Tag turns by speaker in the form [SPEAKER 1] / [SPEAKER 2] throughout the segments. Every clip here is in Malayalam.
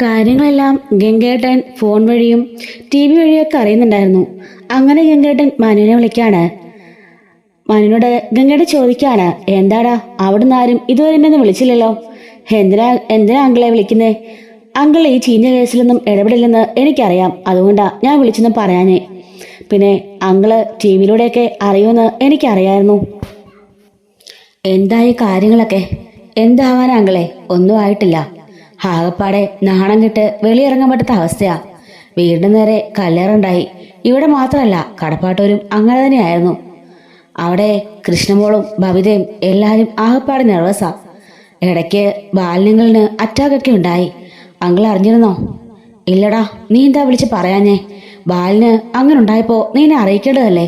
[SPEAKER 1] കാര്യങ്ങളെല്ലാം ഗംഗേട്ടൻ ഫോൺ വഴിയും ടി വി വഴിയൊക്കെ അറിയുന്നുണ്ടായിരുന്നു. അങ്ങനെ ഗംഗേട്ടൻ മനുവിനെ വിളിക്കാണ്. മനുവിനോട് ഗംഗേട്ടൻ ചോദിക്കാണ്, എന്താടാ അവിടുന്ന് ആരും ഇതുവരെ എന്നെ വിളിച്ചില്ലല്ലോ, എന്തിനാ എന്തിനാ അങ്കിളെ വിളിക്കുന്നേ? അങ്കിൾ ഈ ചീഞ്ഞ കേസിലൊന്നും ഇടപെടില്ലെന്ന് എനിക്കറിയാം, അതുകൊണ്ടാ ഞാൻ വിളിച്ചെന്ന് പറയാനേ. പിന്നെ അങ്കിള് ടി വിയിലൂടെയൊക്കെ അറിയുമെന്ന് എനിക്കറിയായിരുന്നു. എന്തായി കാര്യങ്ങളൊക്കെ? എന്താവാനാ അങ്കിളെ? ഒന്നും ആയിട്ടില്ല. ആകപ്പാടെ നാണം കെട്ട് വെളിയിറങ്ങാൻ പറ്റാത്ത അവസ്ഥയാ. വീടിന് നേരെ കല്ലേറുണ്ടായി. ഇവിടെ മാത്രമല്ല, കടപ്പാട്ടൂരും അങ്ങനെ തന്നെയായിരുന്നു. അവിടെ കൃഷ്ണമോളും ബബിതയും എല്ലാരും ആകപ്പാടെ നെർവസാ. ഇടയ്ക്ക് ബാലനങ്ങളിന് അറ്റാക്കൊക്കെ ഉണ്ടായി. അങ്കിൾ അറിഞ്ഞിരുന്നോ? ഇല്ലടാ, നീ എന്താ വിളിച്ച് പറയാഞ്ഞേ? ബാലിന് അങ്ങനെ ഉണ്ടായപ്പോ നീ എന്നെ അറിയിക്കേണ്ടതല്ലേ?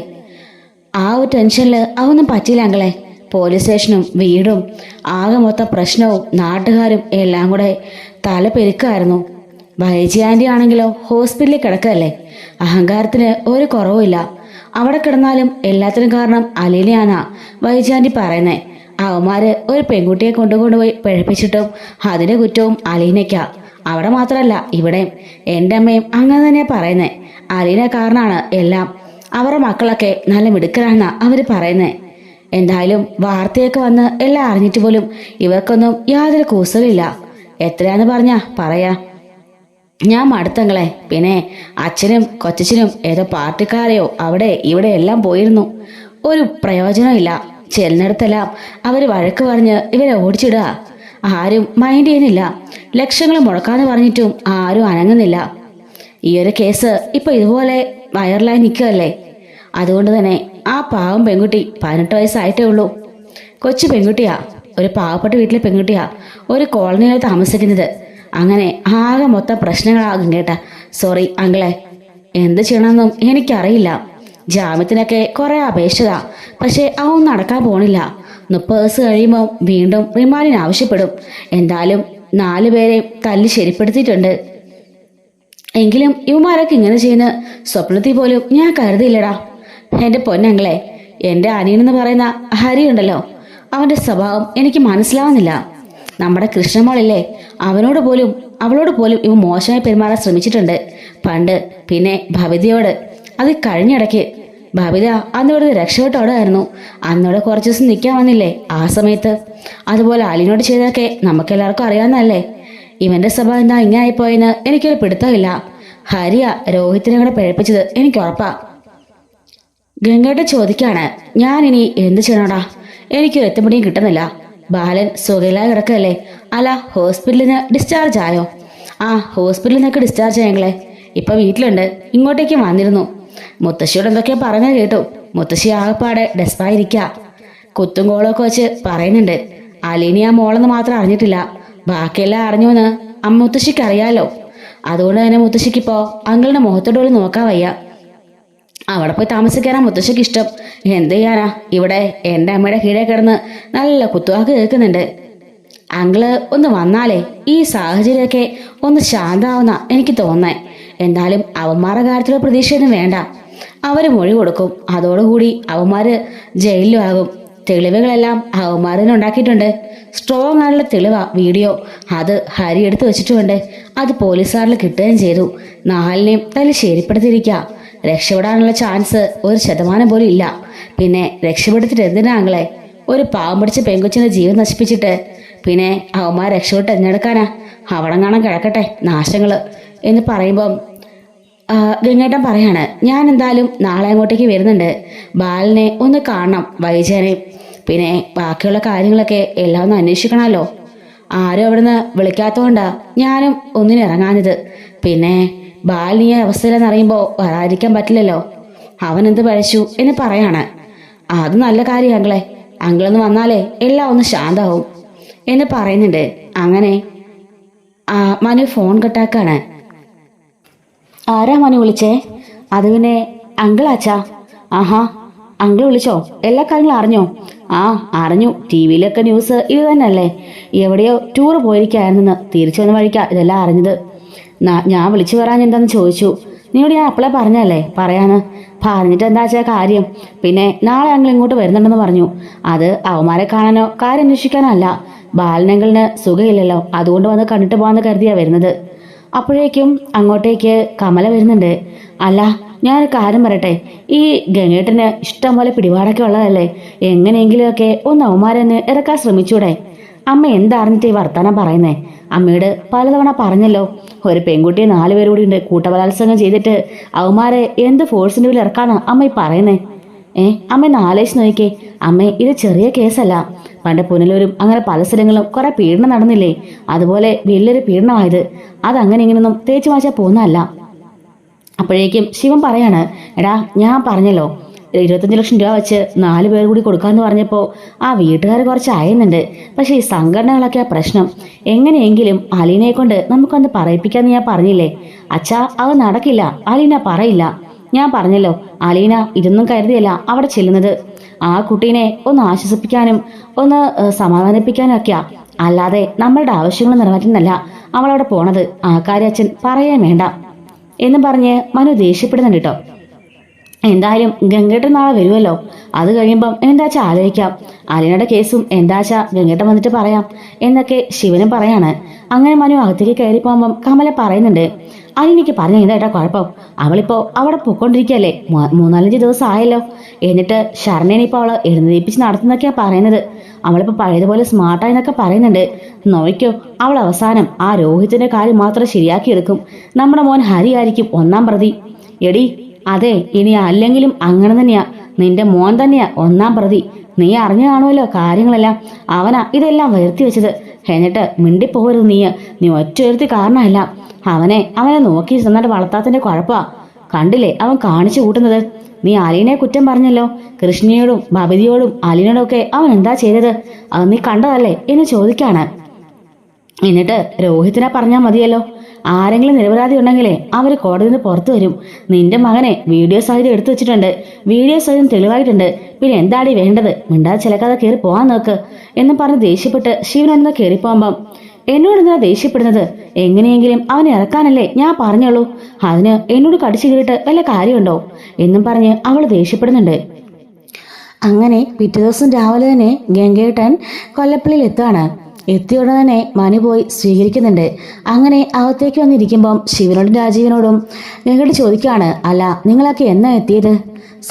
[SPEAKER 1] ആ ഒരു ടെൻഷനില് അതൊന്നും പറ്റിയില്ല അങ്കിളെ. പോലീസ് സ്റ്റേഷനും വീടും ആകെ മൊത്തം പ്രശ്നവും നാട്ടുകാരും എല്ലാം കൂടെ തല പെരുക്കായിരുന്നു. വൈജി ആന്റി ആണെങ്കിലോ ഹോസ്പിറ്റലിൽ കിടക്കല്ലേ. അഹങ്കാരത്തിന് ഒരു കുറവുമില്ല. അവിടെ കിടന്നാലും എല്ലാത്തിനും കാരണം അലീനയാന്നാ വൈജി ആന്റി പറയുന്നേ. അവന്മാര് ഒരു പെൺകുട്ടിയെ കൊണ്ടുപോയി പിഴപ്പിച്ചിട്ടും അതിന്റെ കുറ്റവും അലീനയ്ക്കാ. അവിടെ മാത്രമല്ല, ഇവിടെ എൻ്റെ അമ്മയും അങ്ങനെ തന്നെയാ പറയുന്നേ. അലീന കാരണമാണ് എല്ലാം. അവരുടെ മക്കളൊക്കെ നല്ല മിടുക്കരാണെന്നാ അവര് പറയുന്നേ. എന്തായാലും വാർത്തയൊക്കെ വന്ന് എല്ലാം അറിഞ്ഞിട്ട് പോലും ഇവർക്കൊന്നും യാതൊരു കൂസലില്ല. എത്രയാന്ന് പറഞ്ഞാ പറയാ. ഞാൻ മടുത്തങ്ങളെ. പിന്നെ അച്ഛനും കൊച്ചച്ഛനും ഏതോ പാർട്ടിക്കാരെയോ അവിടെ ഇവിടെ എല്ലാം പോയിരുന്നു. ഒരു പ്രയോജനമില്ല. ചെല്ലിടത്തെല്ലാം അവര് വഴക്ക് പറഞ്ഞ് ഇവരെ ഓടിച്ചിടുക. ആരും മൈൻഡ് ചെയ്യുന്നില്ല. ലക്ഷങ്ങൾ മുടക്കാന്ന് പറഞ്ഞിട്ടും ആരും അനങ്ങുന്നില്ല. ഈ ഒരു കേസ് ഇപ്പൊ ഇതുപോലെ വൈറലായി നിൽക്കുകയല്ലേ. അതുകൊണ്ട് തന്നെ ആ പാവം പെൺകുട്ടി 18 വയസ്സായിട്ടേ ഉള്ളൂ. കൊച്ചു പെൺകുട്ടിയാ. ഒരു പാവപ്പെട്ട വീട്ടിലെ പെൺകുട്ടിയാ. ഒരു കോളനിയിൽ താമസിക്കുന്നത്. അങ്ങനെ ആകെ മൊത്തം പ്രശ്നങ്ങളാകും കേട്ടാ. സോറി അങ്കിളെ. എന്ത് ചെയ്യണമെന്നും എനിക്കറിയില്ല. ജാമ്യത്തിനൊക്കെ കുറെ അപേക്ഷിച്ചതാ. പക്ഷെ അതൊന്നും നടക്കാൻ പോണില്ല. 30 ദിവസം കഴിയുമ്പോൾ വീണ്ടും റിമാൻഡിന് ആവശ്യപ്പെടും. എന്തായാലും 4 പേരെ തല്ലി ശരിപ്പെടുത്തിയിട്ടുണ്ട്. എങ്കിലും ഇവന്മാരൊക്കെ ഇങ്ങനെ ചെയ്യുന്ന സ്വപ്നത്തിൽ പോലും ഞാൻ കരുതിയില്ലടാ. എന്റെ പൊന്നങ്ങളെ, എന്റെ അനിയനെന്ന് പറയുന്ന ഹരി ഉണ്ടല്ലോ, അവന്റെ സ്വഭാവം എനിക്ക് മനസ്സിലാവുന്നില്ല. നമ്മുടെ കൃഷ്ണമോളില്ലേ, അവളോട് പോലും ഇവ മോശമായി പെരുമാറാൻ ശ്രമിച്ചിട്ടുണ്ട് പണ്ട്. പിന്നെ ഭവിതയോട്. അത് കഴിഞ്ഞിടയ്ക്ക് ഭവിത അന്നിവിടെ രക്ഷപ്പെട്ടോടായിരുന്നു. അന്നോടെ കുറച്ച് ദിവസം നിൽക്കാൻ വന്നില്ലേ ആ സമയത്ത്. അതുപോലെ അലിനോട് ചെയ്തൊക്കെ നമുക്കെല്ലാവർക്കും അറിയാവുന്നതല്ലേ. ഇവന്റെ സ്വഭാവം എന്താ ഇങ്ങനെ ആയിപ്പോയെന്ന് എനിക്കൊരു പിടുത്തമില്ല. ഹരിയ രോഹിത്തിനെ കൂടെ പിഴപ്പിച്ചത് എനിക്ക് ഉറപ്പാ. ഗംഗയുടെ ചോദിക്കാണ്, ഞാനിനി എന്ത് ചെയ്യണോടാ? എനിക്കൊരു എത്തുപിടിയും കിട്ടുന്നില്ല. ബാലൻ സുഖയില്ലാതെ കിടക്കല്ലേ. അല്ല, ഹോസ്പിറ്റലിൽ നിന്ന് ഡിസ്ചാർജ് ആയോ? ആ, ഹോസ്പിറ്റലിൽ നിന്നൊക്കെ ഡിസ്ചാർജ് ആയെങ്കിലേ. ഇപ്പൊ വീട്ടിലുണ്ട്. ഇങ്ങോട്ടേക്ക് വന്നിരുന്നു. മുത്തശ്ശിയോട് എന്തൊക്കെയാ പറഞ്ഞത് കേട്ടു. മുത്തശ്ശി ആകെപ്പാടെ ഡെസ്പായിരിക്ക. കുത്തും കോളൊക്കെ വെച്ച് പറയുന്നുണ്ട്. അലീനി ആ മോളെന്ന് മാത്രം അറിഞ്ഞിട്ടില്ല. ബാക്കിയെല്ലാം അറിഞ്ഞുവെന്ന് മുത്തശ്ശിക്ക് അറിയാലോ. അതുകൊണ്ട് തന്നെ മുത്തശ്ശിക്കിപ്പോ അങ്കിളിന്റെ മുഖത്തോട് പോലും നോക്കാൻ വയ്യ. അവിടെ പോയി താമസിക്കാനാ മുത്തശ്ശിക്ക് ഇഷ്ടം. എന്ത് ചെയ്യാനാ? ഇവിടെ എൻ്റെ അമ്മയുടെ കീഴെ കിടന്ന് നല്ല കുത്തുവാക്ക് കേൾക്കുന്നുണ്ട്. അങ്കിള് ഒന്ന് വന്നാലേ ഈ സാഹചര്യമൊക്കെ ഒന്ന് ശാന്താവുന്ന എനിക്ക് തോന്നേ. എന്തായാലും അവന്മാരുടെ കാര്യത്തിലുള്ള പ്രതീക്ഷയൊന്നും വേണ്ട. അവര് മൊഴി കൊടുക്കും. അതോടുകൂടി അവന്മാര് ജയിലിലും ആകും. തെളിവുകളെല്ലാം അവന്മാരിന് ഉണ്ടാക്കിയിട്ടുണ്ട്. സ്ട്രോങ് ആയിട്ടുള്ള തെളിവാ വീഡിയോ. അത് ഹരി എടുത്തു വെച്ചിട്ടുമുണ്ട്. അത് പോലീസുകാരിൽ കിട്ടുകയും ചെയ്തു. 4നെയും തല്ലി ശരിപ്പെടുത്തിയിരിക്കുക. രക്ഷപ്പെടാനുള്ള ചാൻസ് 1% പോലും ഇല്ല. പിന്നെ രക്ഷപ്പെടുത്തിട്ട് എന്തിനാ അങ്ങളെ? ഒരു പാവം പിടിച്ച പെങ്കൊച്ചിന്റെ ജീവൻ നശിപ്പിച്ചിട്ട് പിന്നെ അവന്മാർ രക്ഷപ്പെട്ട് തിരഞ്ഞെടുക്കാനാ? അവിടെ കാണാൻ കിടക്കട്ടെ നാശങ്ങള് എന്ന് പറയുമ്പം ഗംഗേട്ടൻ പറയാണ്, ഞാൻ എന്തായാലും നാളെ അങ്ങോട്ടേക്ക് വരുന്നുണ്ട്. ബാലനെ ഒന്ന് കാണണം, വൈജനെ. പിന്നെ ബാക്കിയുള്ള കാര്യങ്ങളൊക്കെ എല്ലാം ഒന്ന് അന്വേഷിക്കണമല്ലോ. ആരും അവിടുന്ന് വിളിക്കാത്തതുകൊണ്ടാ ഞാനും ഒന്നിനും ഇറങ്ങാഞ്ഞത്. പിന്നെ ബാലിന് ഈ അവസ്ഥയിലെന്ന് അറിയുമ്പോൾ വരാതിരിക്കാൻ പറ്റില്ലല്ലോ. അവൻ എന്ത് പഴച്ചു എന്ന് പറയാണ്. അത് നല്ല കാര്യം അങ്കിളെ. അങ്കിളൊന്ന് വന്നാലേ എല്ലാം ഒന്ന് ശാന്താവും എന്ന് പറയുന്നുണ്ട്. അങ്ങനെ മനു ഫോൺ കട്ടാക്കാണ്. ആരാ മനു വിളിച്ചേ? അത് പിന്നെ അങ്കിളാച്ചാ. ആഹാ, അങ്കിൾ വിളിച്ചോ? എല്ലാ കാര്യങ്ങളും അറിഞ്ഞോ? ആ, അറിഞ്ഞു. ടി വിയിലൊക്കെ ന്യൂസ് ഇത് തന്നെയല്ലേ. എവിടെയോ ടൂർ പോയിരിക്കായിരുന്നെന്ന്. തിരിച്ചു വന്ന വഴിക്കാ ഇതെല്ലാം അറിഞ്ഞത്. ഞാൻ വിളിച്ചു പറയാൻ എന്താന്ന് ചോദിച്ചു. നിന്നോട് ഞാൻ അപ്പളെ പറഞ്ഞല്ലേ പറയാന്ന്. പറഞ്ഞിട്ട് എന്താ വെച്ചാൽ കാര്യം. പിന്നെ നാളെ അങ്കിൾ ഇങ്ങോട്ട് വരുന്നുണ്ടെന്ന് പറഞ്ഞു. അത് അവന്മാരെ കാണാനോ കാര്യം അന്വേഷിക്കാനോ അല്ല. ബാലനങ്കിളിന് സുഖമില്ലല്ലോ, അതുകൊണ്ട് വന്ന് കണ്ടിട്ട് പോകാന്ന് കരുതിയാ വരുന്നത്. അപ്പോഴേക്കും അങ്ങോട്ടേക്ക് കമല വരുന്നുണ്ട്. അല്ല, ഞാനൊരു കാര്യം പറയട്ടെ, ഈ ഗംഗേട്ടന് ഇഷ്ടം പോലെ പിടിപാടൊക്കെ ഉള്ളതല്ലേ, എങ്ങനെയെങ്കിലുമൊക്കെ ഒന്ന് അവന്മാരെന്ന് ഇറക്കാൻ ശ്രമിച്ചൂടെ? അമ്മ എന്താറിഞ്ഞിട്ട് ഈ വർത്താനം പറയുന്നേ? അമ്മയോട് പലതവണ പറഞ്ഞല്ലോ, ഒരു പെൺകുട്ടിയെ 4 പേര് കൂടി ഉണ്ട് കൂട്ടബലാത്സംഗം ചെയ്തിട്ട് അവന്മാരെ എന്ത് ഫോഴ്സിന്റെ ഉള്ളിൽ ഇറക്കാന്നാ അമ്മ ഈ പറയുന്നേ? അമ്മ ഒന്ന് ആലോചിച്ച് നോക്കിക്കേ. അമ്മ ഇത് ചെറിയ കേസല്ല. പണ്ട് പുനലൂരും അങ്ങനെ പല സ്ഥലങ്ങളും കുറെ പീഡനം നടന്നില്ലേ? അതുപോലെ വലിയൊരു പീഡനമായത്. അതങ്ങനെ ഇങ്ങനൊന്നും തേച്ചു മാച്ചാ പോകുന്നതല്ല. അപ്പോഴേക്കും ശിവൻ പറയാണ്, എടാ ഞാൻ പറഞ്ഞല്ലോ 25 ലക്ഷം രൂപ വെച്ച് 4 പേർ കൂടി കൊടുക്കാന്ന് പറഞ്ഞപ്പോൾ ആ വീട്ടുകാർ കുറച്ച് അയയുന്നുണ്ട്. പക്ഷെ ഈ സംഘടനകളൊക്കെ പ്രശ്നം. എങ്ങനെയെങ്കിലും അലീനയെ കൊണ്ട് നമുക്കൊന്ന് പറയിപ്പിക്കാന്ന് ഞാൻ പറഞ്ഞില്ലേ? അച്ഛാ, അത് നടക്കില്ല. അലീന പറയില്ല. ഞാൻ പറഞ്ഞല്ലോ, അലീന ഇതൊന്നും കരുതിയല്ല അവിടെ ചെല്ലുന്നത്. ആ കുട്ടീനെ ഒന്ന് ആശ്വസിപ്പിക്കാനും ഒന്ന് സമാധാനിപ്പിക്കാനും ഒക്കെയാ. അല്ലാതെ നമ്മളുടെ ആവശ്യങ്ങൾ നിറവേറ്റുന്നല്ല അവളവിടെ പോണത്. ആ കാര്യം അച്ഛൻ പറയാൻ വേണ്ട എന്നും പറഞ്ഞ് മനു ദേഷ്യപ്പെടുന്നുണ്ട് കേട്ടോ. എന്തായാലും ഗംഗേട്ടൻ നാളെ വരുമല്ലോ. അത് കഴിയുമ്പം എന്താച്ചാ ആലോചിക്കാം. അലീനയുടെ കേസും എന്താച്ചാ ഗംഗേട്ടൻ വന്നിട്ട് പറയാം എന്നൊക്കെ ശിവനും പറയാണ്. അങ്ങനെ മനു അകത്തേക്ക് കയറി പോകുമ്പം കമല പറയുന്നുണ്ട്, അലീനയ്ക്ക് പറഞ്ഞ എന്തായിട്ടാ കുഴപ്പം? അവളിപ്പോ അവിടെ പൊയ്ക്കൊണ്ടിരിക്കുകയല്ലേ, 3-4 ദിവസം ആയല്ലോ. എന്നിട്ട് ശരണേനെ ഇപ്പൊ അവള് എഴുന്നേൽപ്പിച്ച് നടത്തുന്നൊക്കെയാ പറയുന്നത്. അവളിപ്പോ പഴയതുപോലെ സ്മാർട്ടായി എന്നൊക്കെ പറയുന്നുണ്ട്. നോയിക്കോ, അവൾ അവസാനം ആ രോഹിത്തിന്റെ കാര്യം മാത്രം ശരിയാക്കി എടുക്കും. നമ്മുടെ മോൻ ഹരി ആയിരിക്കും 1-ാം പ്രതി. എടി, അതെ, ഇനി അല്ലെങ്കിലും അങ്ങനെ തന്നെയാ. നിന്റെ മോൻ തന്നെയാ 1-ാം പ്രതി. നീ അറിഞ്ഞു കാണുമല്ലോ കാര്യങ്ങളെല്ലാം. അവനാ ഇതെല്ലാം വരുത്തി വെച്ചത്. എന്നിട്ട് മിണ്ടിപ്പോകരുത്. നീ ഒറ്റ കാരണമല്ല. അവനെ നോക്കി ചെന്നിട്ട് വളർത്താത്തിന്റെ കുഴപ്പാ. കണ്ടില്ലേ അവൻ കാണിച്ചു കൂട്ടുന്നത്? നീ അലീനെ കുറ്റം പറഞ്ഞല്ലോ. കൃഷ്ണയോടും ബബിതിയോടും അലീനോടും ഒക്കെ അവൻ എന്താ ചെയ്തത്? അത് നീ കണ്ടതല്ലേ എന്ന് ചോദിക്കാണ്. എന്നിട്ട് രോഹിത്തിനെ പറഞ്ഞാൽ മതിയല്ലോ. ആരെങ്കിലും നിരപരാധി ഉണ്ടെങ്കിലേ അവര് കോടതിയിൽ നിന്ന് പുറത്തു വരും. നിന്റെ മകനെ വീഡിയോ സഹിതം എടുത്തു വെച്ചിട്ടുണ്ട്. വീഡിയോ സഹിതം തെളിവായിട്ടുണ്ട്. പിന്നെ എന്താടി വേണ്ടത്? മിണ്ടാതെ ചിലക്കാതെ കയറി പോകാൻ നോക്ക് എന്നും പറഞ്ഞ് ദേഷ്യപ്പെട്ട് ശിവനൊന്ന് കയറിപ്പോകുമ്പം, എന്നോട് എന്താ ദേഷ്യപ്പെടുന്നത്? എങ്ങനെയെങ്കിലും അവനെ ഇറക്കാനല്ലേ ഞാൻ പറഞ്ഞോളൂ. അതിന് എന്നോട് കടിച്ചു കീറിട്ട് വല്ല കാര്യമുണ്ടോ എന്നും പറഞ്ഞ് അവൾ ദേഷ്യപ്പെടുന്നുണ്ട്. അങ്ങനെ പിറ്റേ ദിവസം രാവിലെ തന്നെ ഗംഗേട്ടൻ കൊല്ലപ്പള്ളിയിൽ എത്തുകയാണ്. എത്തിയ ഉടനെ തന്നെ മനു പോയി സ്വീകരിക്കുന്നുണ്ട്. അങ്ങനെ അകത്തേക്ക് വന്നിരിക്കുമ്പം ശിവനോടും രാജീവിനോടും ഗംഗേട്ട് ചോദിക്കുകയാണ്, അല്ല നിങ്ങളൊക്കെ എന്നാ എത്തിയത്?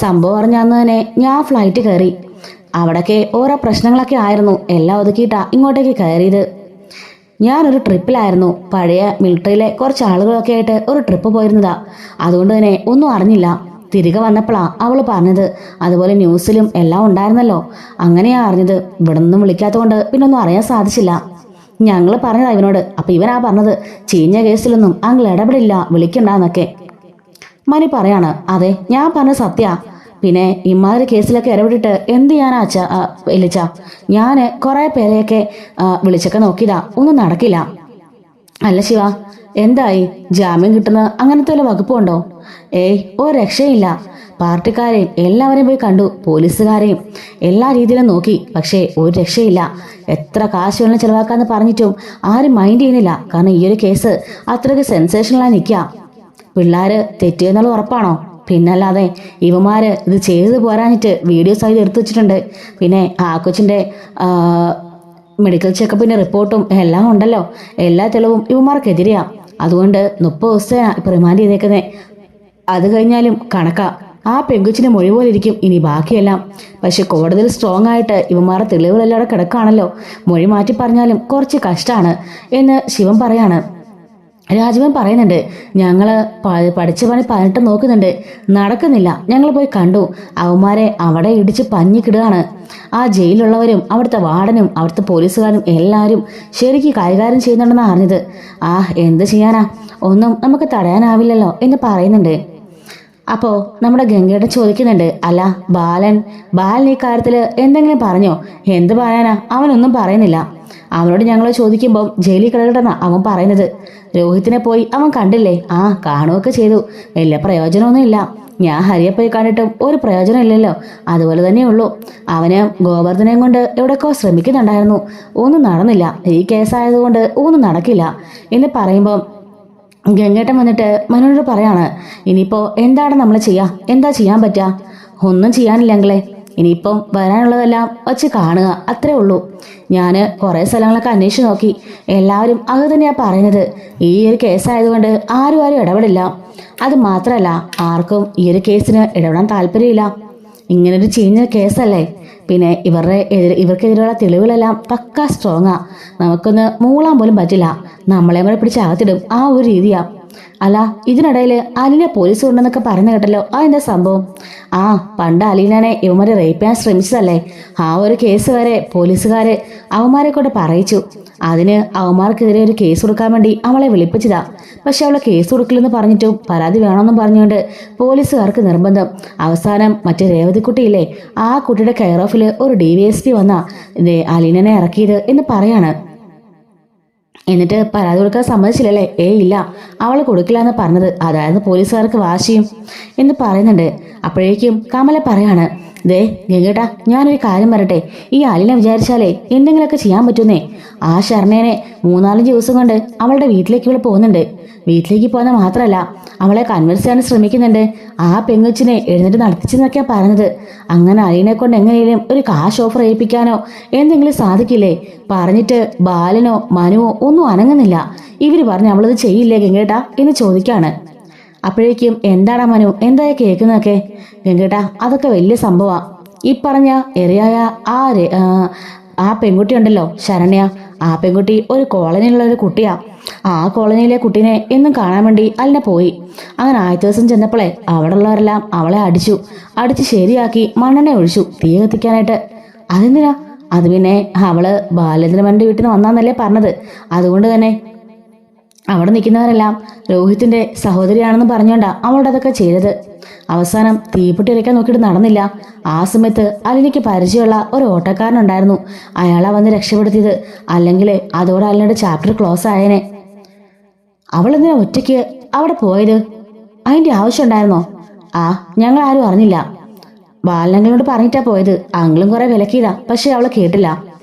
[SPEAKER 1] സംഭവം അറിഞ്ഞ അന്ന് തന്നെ ഞാൻ ഫ്ലൈറ്റ് കയറി. അവിടൊക്കെ ഓരോ പ്രശ്നങ്ങളൊക്കെ ആയിരുന്നു. എല്ലാം ഒതുക്കിയിട്ടാ ഇങ്ങോട്ടേക്ക് കയറിയത്. ഞാനൊരു ട്രിപ്പിലായിരുന്നു. പഴയ മിലിറ്ററിയിലെ കുറച്ച് ആളുകളൊക്കെ ആയിട്ട് ഒരു ട്രിപ്പ് പോയിരുന്നതാ. അതുകൊണ്ട് തന്നെ ഒന്നും അറിഞ്ഞില്ല. തിരികെ വന്നപ്പോഴാ അവള് പറഞ്ഞത്. അതുപോലെ ന്യൂസിലും എല്ലാം ഉണ്ടായിരുന്നല്ലോ. അങ്ങനെയാ അറിഞ്ഞത്. ഇവിടെ നിന്നും വിളിക്കാത്തതുകൊണ്ട് പിന്നെ ഒന്നും അറിയാൻ സാധിച്ചില്ല. ഞങ്ങൾ പറഞ്ഞതാ ഇവനോട്. അപ്പൊ ഇവനാ പറഞ്ഞത് ചീഞ്ഞ കേസിലൊന്നും അങ്ങൾ ഇടപെടില്ല, വിളിക്കണ്ടെന്നൊക്കെ. മനു പറയാണ്, അതെ ഞാൻ പറഞ്ഞത് സത്യ. പിന്നെ ഇമാതിരി കേസിലൊക്കെ ഇടപെട്ടിട്ട് എന്ത് ചെയ്യാനാ അച്ഛാ എലിച്ച? ഞാൻ കുറെ പേരെയൊക്കെ വിളിച്ചൊക്കെ നോക്കിയതാ, ഒന്നും നടക്കില്ല. അല്ല ശിവ, എന്തായി? ജാമ്യം കിട്ടുന്ന അങ്ങനത്തെ വല്ല വകുപ്പുണ്ടോ? ഒരു രക്ഷയില്ല. പാർട്ടിക്കാരെയും എല്ലാവരെയും പോയി കണ്ടു, പോലീസുകാരെയും എല്ലാ രീതിയിലും നോക്കി. പക്ഷേ ഒരു രക്ഷയില്ല. എത്ര കാശ് വേണം ചെലവാക്കാന്ന് പറഞ്ഞിട്ടും ആരും മൈൻഡ് ചെയ്യുന്നില്ല. കാരണം ഈ ഒരു കേസ് അത്രയ്ക്ക് സെൻസേഷനലായി നിൽക്കുക. പിള്ളേര് തെറ്റിയെന്നുള്ള ഉറപ്പാണോ? പിന്നല്ലാതെ ഇവന്മാര് ഇത് ചെയ്തു പോരാഞ്ഞിട്ട് വീഡിയോ സഹിതം എടുത്തു വെച്ചിട്ടുണ്ട്. പിന്നെ ആ കൊച്ചിന്റെ മെഡിക്കൽ ചെക്കപ്പിന്റെ റിപ്പോർട്ടും എല്ലാം ഉണ്ടല്ലോ. എല്ലാ തെളിവും ഇവന്മാർക്കെതിരെയാ. അതുകൊണ്ട് 30 ദിവസത്തേനാ ഇപ്പൊ റിമാൻഡ് ചെയ്തേക്കുന്നേ. അത് കഴിഞ്ഞാലും കണക്കാ. ആ പെങ്കുച്ചിന്റെ മൊഴി പോലെ ഇരിക്കും ഇനി ബാക്കിയെല്ലാം. പക്ഷെ കോടതിയിൽ സ്ട്രോങ് ആയിട്ട് ഇവന്മാരുടെ തെളിവുകളെല്ലാം അവിടെ കിടക്കാണല്ലോ. മൊഴി മാറ്റി പറഞ്ഞാലും കുറച്ച് കഷ്ടമാണ് എന്ന് ശിവൻ പറയാണ്. രാജീവൻ പറയുന്നുണ്ട്, ഞങ്ങള് പഠിച്ച പണി 18 നോക്കുന്നുണ്ട്, നടക്കുന്നില്ല. ഞങ്ങൾ പോയി കണ്ടു. അവന്മാരെ അവിടെ ഇടിച്ച് പഞ്ഞിക്കിടുകയാണ്. ആ ജയിലിലുള്ളവരും അവിടുത്തെ വാർഡനും അവിടുത്തെ പോലീസുകാരും എല്ലാവരും ശരിക്ക് കൈകാര്യം ചെയ്യുന്നുണ്ടെന്നാണ് അറിഞ്ഞത്. എന്ത് ചെയ്യാനാ, ഒന്നും നമുക്ക് തടയാനാവില്ലല്ലോ എന്ന് പറയുന്നുണ്ട്. അപ്പോ നമ്മുടെ ഗംഗയുടെ ചോദിക്കുന്നുണ്ട്, അല്ല ബാലൻ ഈ കാര്യത്തില് എന്തെങ്കിലും പറഞ്ഞോ? എന്ത് പറയാനാ, അവനൊന്നും പറയുന്നില്ല. അവനോട് ഞങ്ങൾ ചോദിക്കുമ്പോൾ ജയിലിൽ കിടക്കട്ടെന്നാ അവൻ പറയുന്നത്. രോഹിത്തിനെ പോയി അവൻ കണ്ടില്ലേ? കാണുകയൊക്കെ ചെയ്തു. വലിയ പ്രയോജനമൊന്നും ഇല്ല. ഞാൻ ഹരിയെ പോയി കണ്ടിട്ടും ഒരു പ്രയോജനം ഇല്ലല്ലോ. അതുപോലെ തന്നെയുള്ളൂ. അവന് ഗോവർദ്ധനെയും കൊണ്ട് എവിടെയൊക്കെ ശ്രമിക്കുന്നുണ്ടായിരുന്നു. ഒന്നും നടന്നില്ല. ഈ കേസായതുകൊണ്ട് ഒന്നും നടക്കില്ല എന്ന് പറയുമ്പോൾ ഗംഗേട്ടൻ വന്നിട്ട് മനുവിനോട് പറയാണ്, ഇനിയിപ്പോ എന്താണ് നമ്മൾ എന്താ ചെയ്യാൻ പറ്റുക? ഒന്നും ചെയ്യാനില്ലെങ്കിലേ ഇനിയിപ്പം വരാനുള്ളതെല്ലാം വച്ച് കാണുക, അത്രേ ഉള്ളൂ. ഞാൻ കുറേ സ്ഥലങ്ങളൊക്കെ അന്വേഷിച്ച് നോക്കി. എല്ലാവരും അത് തന്നെയാണ് പറയുന്നത്. ഈ ഒരു കേസായതുകൊണ്ട് ആരും ഇടപെടില്ല. അത് മാത്രമല്ല, ആർക്കും ഈ ഒരു കേസിന് ഇടപെടാൻ താല്പര്യമില്ല. ഇങ്ങനൊരു ചീഞ്ഞ കേസല്ലേ. പിന്നെ ഇവർക്കെതിരെയുള്ള തെളിവുകളെല്ലാം പക്കാ സ്ട്രോങ്ങാ. നമുക്കൊന്ന് മൂളാൻ പോലും പറ്റില്ല. നമ്മളെ കൂടെ പിടിച്ച് അകത്തിടും, ആ ഒരു രീതിയാ. അല്ല, ഇതിനിടയിൽ അലീന പോലീസ് കൊണ്ടെന്നൊക്കെ പറഞ്ഞു കേട്ടല്ലോ, അതെന്താ സംഭവം? ആ, പണ്ട് അലീനനെ ഇവന്മാരെ റേപ്പ് ചെയ്യാൻ ശ്രമിച്ചതല്ലേ. ആ ഒരു കേസ് വരെ പോലീസുകാര് അവന്മാരെ കൊണ്ട് പറയിച്ചു. അതിന് അവന്മാർക്കെതിരെ ഒരു കേസ് കൊടുക്കാൻ വേണ്ടി അവളെ വിളിപ്പിച്ചതാ. പക്ഷെ അവളെ കേസ് കൊടുക്കില്ലെന്ന് പറഞ്ഞിട്ടും പരാതി വേണമെന്നും പറഞ്ഞുകൊണ്ട് പോലീസുകാർക്ക് നിർബന്ധം. അവസാനം മറ്റേ രേവതിക്കുട്ടിയില്ലേ, ആ കുട്ടിയുടെ കെയർ ഓഫില് ഒരു DVSP വന്നാ അലീനനെ ഇറക്കിയത് എന്ന് പറയാണ്. എന്നിട്ട് പരാതി കൊടുക്കാൻ സമ്മതിച്ചില്ലല്ലേ? ഇല്ല, അവൾ കൊടുക്കില്ല എന്ന് പറഞ്ഞത്. അതായത് പോലീസുകാർക്ക് വാശിയും എന്ന് പറയുന്നുണ്ട്. അപ്പോഴേക്കും കമല പറയാണ്, ദേ ഗംഗേട്ടാ, ഞാനൊരു കാര്യം പറയട്ടെ. ഈ അലീന വിചാരിച്ചാലേ എന്തെങ്കിലുമൊക്കെ ചെയ്യാൻ പറ്റുന്നേ. ആ ശരണേനെ 3-4 ദിവസം കൊണ്ട് അവളുടെ വീട്ടിലേക്ക് ഇവൾ പോകുന്നുണ്ട്. വീട്ടിലേക്ക് പോകുന്ന മാത്രമല്ല, അവളെ കൺവിൻസ് ചെയ്യാൻ ശ്രമിക്കുന്നുണ്ട്. ആ പെങ്കൊച്ചിനെ എഴുന്നേറ്റ് നടത്തിച്ചെന്നൊക്കെയാ പറഞ്ഞത്. അങ്ങനെ അലീനെ കൊണ്ട് എങ്ങനെയും ഒരു കാശ് ഓഫർ ഏൽപ്പിക്കാനോ എന്തെങ്കിലും സാധിക്കില്ലേ? പറഞ്ഞിട്ട് ബാലനോ മനുവോ ഒന്നും അനങ്ങുന്നില്ല. ഇവര് പറഞ്ഞ് അവളത് ചെയ്യില്ലേ ഗംഗേട്ടാ എന്ന് ചോദിക്കാണ്. അപ്പോഴേക്കും എന്താണ് മനു, എന്താ കേൾക്കുന്നതൊക്കെ? ഗംഗേട്ടാ, അതൊക്കെ വലിയ സംഭവമാ. ഈ പറഞ്ഞ എറിയായ ആ പെൺകുട്ടി ഉണ്ടല്ലോ, ശരണ്യ, ആ പെൺകുട്ടി ഒരു കോളനിയിലുള്ള ഒരു കുട്ടിയാ. ആ കോളനിയിലെ കുട്ടീനെ എന്നും കാണാൻ വേണ്ടി അലിനെ പോയി. അങ്ങനെ ആദ്യ ദിവസം ചെന്നപ്പോളെ അവിടെ ഉള്ളവരെല്ലാം അവളെ അടിച്ച് ശരിയാക്കി മണ്ണെണ്ണ ഒഴിച്ചു തീ കത്തിക്കാനായിട്ട്. അതെന്തിനാ? അത് പിന്നെ അവള് ബാലേന്ദ്രമന്റെ വീട്ടിൽ നിന്ന് വന്നാന്നല്ലേ പറഞ്ഞത്. അതുകൊണ്ട് തന്നെ അവിടെ നിൽക്കുന്നവരെല്ലാം രോഹിത്തിന്റെ സഹോദരിയാണെന്ന് പറഞ്ഞോണ്ടാ അവളുടെ അതൊക്കെ ചെയ്തത്. അവസാനം തീപ്പെട്ടി ഇറക്കാൻ നോക്കിയിട്ട് നടന്നില്ല. ആ സമയത്ത് അലിനിക്ക് പരിചയമുള്ള ഒരു ഓട്ടോക്കാരനുണ്ടായിരുന്നു. അയാളാ വന്ന് രക്ഷപ്പെടുത്തിയത്. അല്ലെങ്കിൽ അതോടെ അലിനയുടെ ചാപ്റ്റർ ക്ലോസ് ആയേനെ. അവളെന്തിനാ ഒറ്റയ്ക്ക് അവിടെ പോയത്? അതിന്റെ ആവശ്യം ഉണ്ടായിരുന്നോ? ഞങ്ങൾ ആരും അറിഞ്ഞില്ല. ബാലനങ്ങളോട് പറഞ്ഞിട്ടാ പോയത്. അങ്ങളും കുറെ വിലക്കിയതാ, പക്ഷെ അവള് കേട്ടില്ല.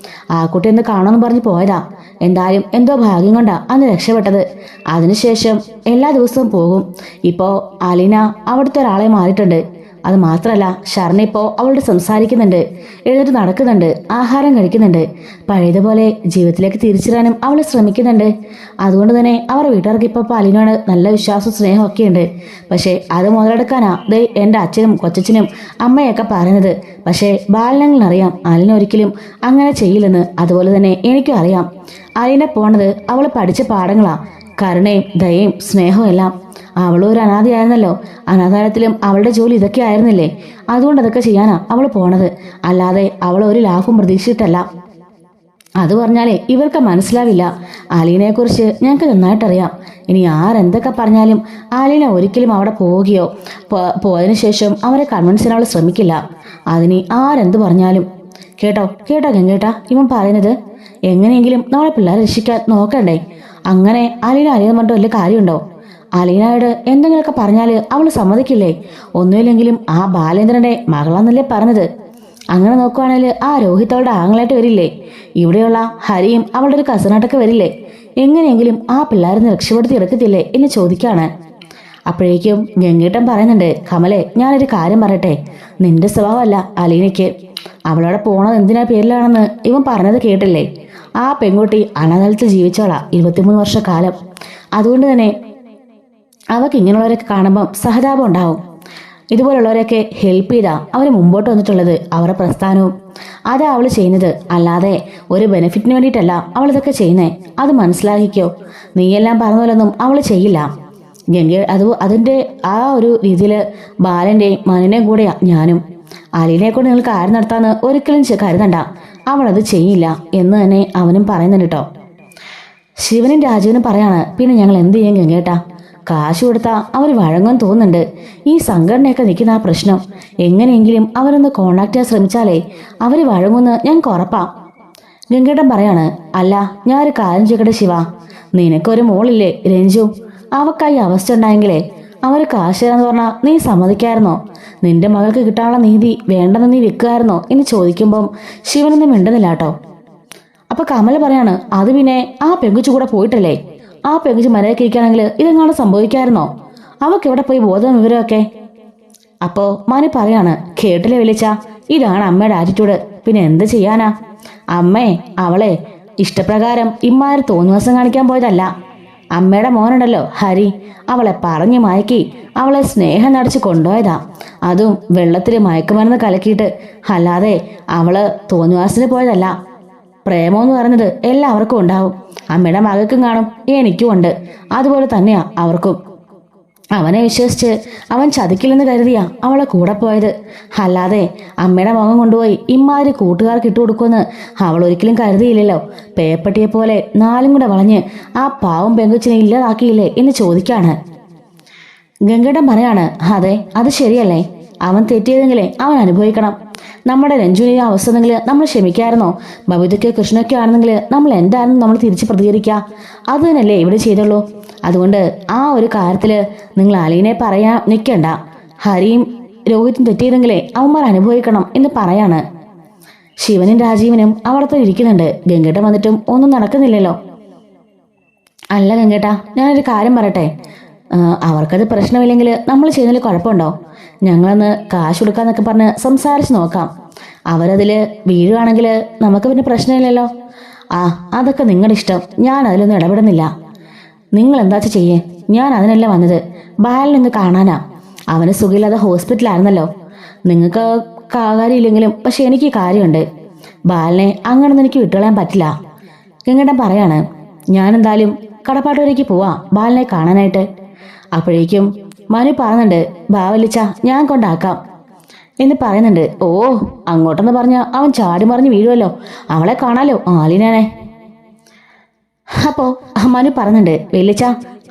[SPEAKER 1] ആ കുട്ടി ഒന്ന് കാണുമെന്ന് പറഞ്ഞ് പോയതാ. എന്തായാലും എന്തോ ഭാഗ്യം കൊണ്ടാ അന്ന് രക്ഷപ്പെട്ടത്. അതിനുശേഷം എല്ലാ ദിവസവും പോകും. ഇപ്പോ അലീന അവിടുത്തെ ഒരാളെ മാറിയിട്ടുണ്ട്. അത് മാത്രല്ല, ഷർണ ഇപ്പോ അവളോട് സംസാരിക്കുന്നുണ്ട്, എഴുന്നേറ്റ് നടക്കുന്നുണ്ട്, ആഹാരം കഴിക്കുന്നുണ്ട്. പഴയതുപോലെ ജീവിതത്തിലേക്ക് തിരിച്ചിടാനും അവൾ ശ്രമിക്കുന്നുണ്ട്. അതുകൊണ്ട് തന്നെ അവർ വീട്ടുകാർക്ക് ഇപ്പൊ അലീനോട് നല്ല വിശ്വാസവും സ്നേഹവും ഒക്കെ ഉണ്ട്. പക്ഷെ അത് മുതലെടുക്കാനാ എന്റെ അച്ഛനും കൊച്ചച്ഛനും അമ്മയൊക്കെ പറയുന്നത്. പക്ഷെ ബാലനങ്ങളിനറിയാം അലീന ഒരിക്കലും അങ്ങനെ ചെയ്യില്ലെന്ന്. അതുപോലെ തന്നെ എനിക്കും അറിയാം. അലീന പോണത് അവൾ പഠിച്ച പാഠങ്ങളാ. കരുണയും ദയയും സ്നേഹവും എല്ലാം. അവളും ഒരു അനാഥയായിരുന്നല്ലോ. അനാഥാലയത്തിലും അവളുടെ ജോലി ഇതൊക്കെ ആയിരുന്നില്ലേ. അതുകൊണ്ട് അതൊക്കെ ചെയ്യാനാ അവൾ പോണത്. അല്ലാതെ അവൾ ഒരു ലാഭം പ്രതീക്ഷിച്ചിട്ടല്ല. അത് പറഞ്ഞാലേ ഇവർക്ക് മനസ്സിലാവില്ല. അലീനയെ കുറിച്ച് ഞങ്ങൾക്ക് നന്നായിട്ടറിയാം. ഇനി ആരെന്തൊക്കെ പറഞ്ഞാലും അലീന ഒരിക്കലും അവിടെ പോവുകയോ പോയതിനു ശേഷം അവരെ കൺവിൻസ് ചെയ്യാൻ അവൾ ശ്രമിക്കില്ല. അതിന് ആരെന്ത് പറഞ്ഞാലും. കേട്ടോ ഗംഗേട്ടാ, ഇവൻ പറയുന്നത് എങ്ങനെയെങ്കിലും നമ്മളെ പിള്ളേരെ രക്ഷിക്കാൻ നോക്കണ്ടേ? അങ്ങനെ അലീന അറിയാൻ പറഞ്ഞിട്ട് വലിയ കാര്യമുണ്ടോ? അലീനയോട് എന്തെങ്കിലുമൊക്കെ പറഞ്ഞാല് അവള് സമ്മതിക്കില്ലേ? ഒന്നുമില്ലെങ്കിലും ആ ബാലേന്ദ്രന്റെ മകളാന്നല്ലേ പറഞ്ഞത്. അങ്ങനെ നോക്കുവാണെങ്കിൽ ആ രോഹിത് അവളുടെ ആങ്ങളായിട്ട് വരില്ലേ? ഇവിടെയുള്ള ഹരിയും അവളുടെ ഒരു കസിനായിട്ടൊക്കെ വരില്ലേ? എങ്ങനെയെങ്കിലും ആ പിള്ളേരെ രക്ഷപ്പെടുത്തി എടുക്കത്തില്ലേ എന്ന് ചോദിക്കാണ്. അപ്പോഴേക്കും ഗംഗേട്ടൻ പറയുന്നുണ്ട്, കമലെ, ഞാനൊരു കാര്യം പറയട്ടെ. നിന്റെ സ്വഭാവമല്ല അലീനയ്ക്ക്. അവളവിടെ പോണത് എന്തിനാ പേരിലാണെന്ന് ഇവൻ പറഞ്ഞത് കേട്ടില്ലേ? ആ പെൺകുട്ടി അനാഥാലയത്തിൽ ജീവിച്ചോളാ 23 വർഷക്കാലം. അതുകൊണ്ട് തന്നെ അവർക്ക് ഇങ്ങനെയുള്ളവരൊക്കെ കാണുമ്പം സഹതാപം ഉണ്ടാവും. ഇതുപോലുള്ളവരെയൊക്കെ ഹെൽപ്പ് ചെയ്താ അവർ മുമ്പോട്ട് വന്നിട്ടുള്ളത്. അവരുടെ പ്രസ്ഥാനവും അതാ അവൾ ചെയ്യുന്നത്. അല്ലാതെ ഒരു ബെനിഫിറ്റിന് വേണ്ടിയിട്ടല്ല അവൾ ഇതൊക്കെ ചെയ്യുന്നേ. അത് മനസ്സിലാക്കിക്കോ. നീയെല്ലാം പറഞ്ഞ പോലൊന്നും അവൾ ചെയ്യില്ല. അതിന്റെ ആ ഒരു രീതിയിൽ ബാലന്റെയും മനുവിന്റെയും കൂടെയാ ഞാനും. അലീനയെ കൊണ്ട് നിങ്ങൾ കാര്യം നടത്താന്ന് ഒരിക്കലും കരുതണ്ട. അവളത് ചെയ്യില്ല എന്ന് തന്നെ അവനും പറയുന്നുണ്ട് കേട്ടോ. ശിവനും രാജുവിനും പറയാണ്, പിന്നെ ഞങ്ങൾ എന്ത് ചെയ്യും ഗംഗേട്ടാ? കാശ് കൊടുത്താ അവർ വഴങ്ങുമെന്ന് തോന്നുന്നുണ്ട്. ഈ സംഘടനയൊക്കെ നിൽക്കുന്ന ആ പ്രശ്നം എങ്ങനെയെങ്കിലും അവരൊന്ന് കോണ്ടാക്ട് ചെയ്യാൻ ശ്രമിച്ചാലേ അവർ വഴങ്ങുമെന്ന് ഞങ്ങൾക്ക് ഉറപ്പാ. ഗംഗേട്ടൻ പറയാണ്, അല്ല ഞാൻ ഒരു കാര്യം ചെയ്യട്ടെ ശിവ, നിനക്കൊരു മോളില്ലേ രഞ്ജു, അവക്കായി അവസ്ഥ ഉണ്ടായെങ്കിലേ അവർ കാശ് തരാന്ന് പറഞ്ഞാൽ നീ സമ്മതിക്കായിരുന്നോ? നിന്റെ മകൾക്ക് കിട്ടാനുള്ള നീതി വേണ്ടെന്ന് നീ വെക്കുമായിരുന്നോ എന്ന് ചോദിക്കുമ്പം ശിവനൊന്നും മിണ്ടുന്നില്ല കേട്ടോ. അപ്പൊ കമല പറയാണ്, അത് പിന്നെ ആ പെങ്കുച്ചു കൂടെ പോയിട്ടല്ലേ? ആ പെങ്കുച്ചു മരയ്ക്കിരിക്കുകയാണെങ്കിൽ ഇതെങ്ങാണ്ട് സംഭവിക്കായിരുന്നോ? അവക്ക് എവിടെ പോയി ബോധം വിവരമൊക്കെ? അപ്പോ മനു പറയാണ്, കേട്ടില്ലേ വിളിച്ച, ഇതാണ് അമ്മയുടെ ആറ്റിറ്റ്യൂഡ്. പിന്നെ എന്ത് ചെയ്യാനാ അമ്മേ? അവളെ ഇഷ്ടപ്രകാരം ഇമ്മാര് തോന്നുവാസം കാണിക്കാൻ പോയതല്ല. അമ്മയുടെ മോനുണ്ടല്ലോ ഹരി, അവളെ പറഞ്ഞു മയക്കി അവളെ സ്നേഹം നടിച്ച് കൊണ്ടുപോയതാ. അതും വെള്ളത്തിൽ മയക്കുമരുന്ന് കലക്കിയിട്ട്. അല്ലാതെ അവള് തോന്നുവാസത്തിന് പോയതല്ല. പ്രേമമെന്ന് പറയുന്നത് എല്ലാവർക്കും ഉണ്ടാവും. അമ്മയുടെ മകൾക്കും കാണും, എനിക്കും ഉണ്ട്. അതുപോലെ തന്നെയാ അവർക്കും. അവനെ വിശ്വസിച്ച് അവൻ ചതിക്കില്ലെന്ന് കരുതിയാ അവളെ കൂടെ പോയത്. അല്ലാതെ അമ്മയുടെ മുഖം കൊണ്ടുപോയി ഇമ്മാതിരി കൂട്ടുകാർക്ക് ഇട്ടുകൊടുക്കുമെന്ന് അവൾ ഒരിക്കലും കരുതിയില്ലല്ലോ. പേപ്പട്ടിയെ പോലെ നാലും കൂടെ വളഞ്ഞ് ആ പാവം പെങ്കുച്ചിനെ ഇല്ലാതാക്കിയില്ലേ എന്ന് ചോദിക്കാണ്. ഗംഗേട്ടൻ പറയാണ്, അതെ, അത് ശരിയല്ലേ. അവൻ തെറ്റിയതെങ്കിലേ അവൻ അനുഭവിക്കണം. നമ്മുടെ രഞ്ജുവിനെ അവസ്ഥയെങ്കിൽ നമ്മൾ ക്ഷമിക്കായിരുന്നോ? ബബിതയ്ക്ക് കൃഷ്ണയ്ക്കോ ആണെന്നെങ്കിൽ നമ്മൾ എന്താണെന്ന് നമ്മൾ തിരിച്ച് പ്രതികരിക്കുക. അത് തന്നെയല്ലേ ഇവിടെ ചെയ്തുള്ളൂ. അതുകൊണ്ട് ആ ഒരു കാര്യത്തിൽ നിങ്ങൾ അലീനെ പറയാൻ നിൽക്കണ്ട. ഹരിയും രോഹിത്തും തെറ്റിയതെങ്കിലേ അവന്മാർ അനുഭവിക്കണം എന്ന് പറയാണ്. ശിവനും രാജീവനും അവിടെ ഇരിക്കുന്നുണ്ട്. ഗംഗേട്ടൻ വന്നിട്ടും ഒന്നും നടക്കുന്നില്ലല്ലോ. അല്ല ഗംഗേട്ടാ, ഞാനൊരു കാര്യം പറയട്ടെ. അവർക്കത് പ്രശ്നമില്ലെങ്കിൽ നമ്മൾ ചെയ്യുന്നതിൽ കുഴപ്പമുണ്ടോ? ഞങ്ങളൊന്ന് കാശ് കൊടുക്കാന്നൊക്കെ പറഞ്ഞ് സംസാരിച്ച് നോക്കാം. അവരതിൽ വീഴുവാണെങ്കിൽ നമുക്ക് പിന്നെ പ്രശ്നമില്ലല്ലോ. അതൊക്കെ നിങ്ങളുടെ ഇഷ്ടം. ഞാൻ അതിലൊന്നും ഇടപെടുന്നില്ല. നിങ്ങൾ എന്താ ചെയ്യേ? ഞാൻ അതിനല്ല വന്നത്. ബാലിനൊന്ന് കാണാനാ. അവന് സുഖമില്ലാതെ ഹോസ്പിറ്റലായിരുന്നല്ലോ. നിങ്ങൾക്ക് കാര്യമില്ലെങ്കിലും പക്ഷെ എനിക്ക് കാര്യമുണ്ട്. ബാലിനെ അങ്ങനൊന്നും എനിക്ക് വിട്ടുകളയാൻ പറ്റില്ല. ഗംഗേട്ടൻ പറയാണ്, ഞാനെന്തായാലും കടപ്പാട്ടൂരേക്ക് പോവാ ബാലിനെ കാണാനായിട്ട്. അപ്പോഴേക്കും മനു പറയുന്നുണ്ട്, ബാവലിച്ച ഞാൻ കൊണ്ടാക്കാം എന്ന് പറയുന്നുണ്ട്. ഓ, അങ്ങോട്ടെന്ന് പറഞ്ഞ അവൻ ചാടി മറിഞ്ഞ് വീഴുമല്ലോ. അവളെ കാണാലോ ആലിനെ. അപ്പോ മനു പറയുന്നുണ്ട്, വെല്ലിച്ച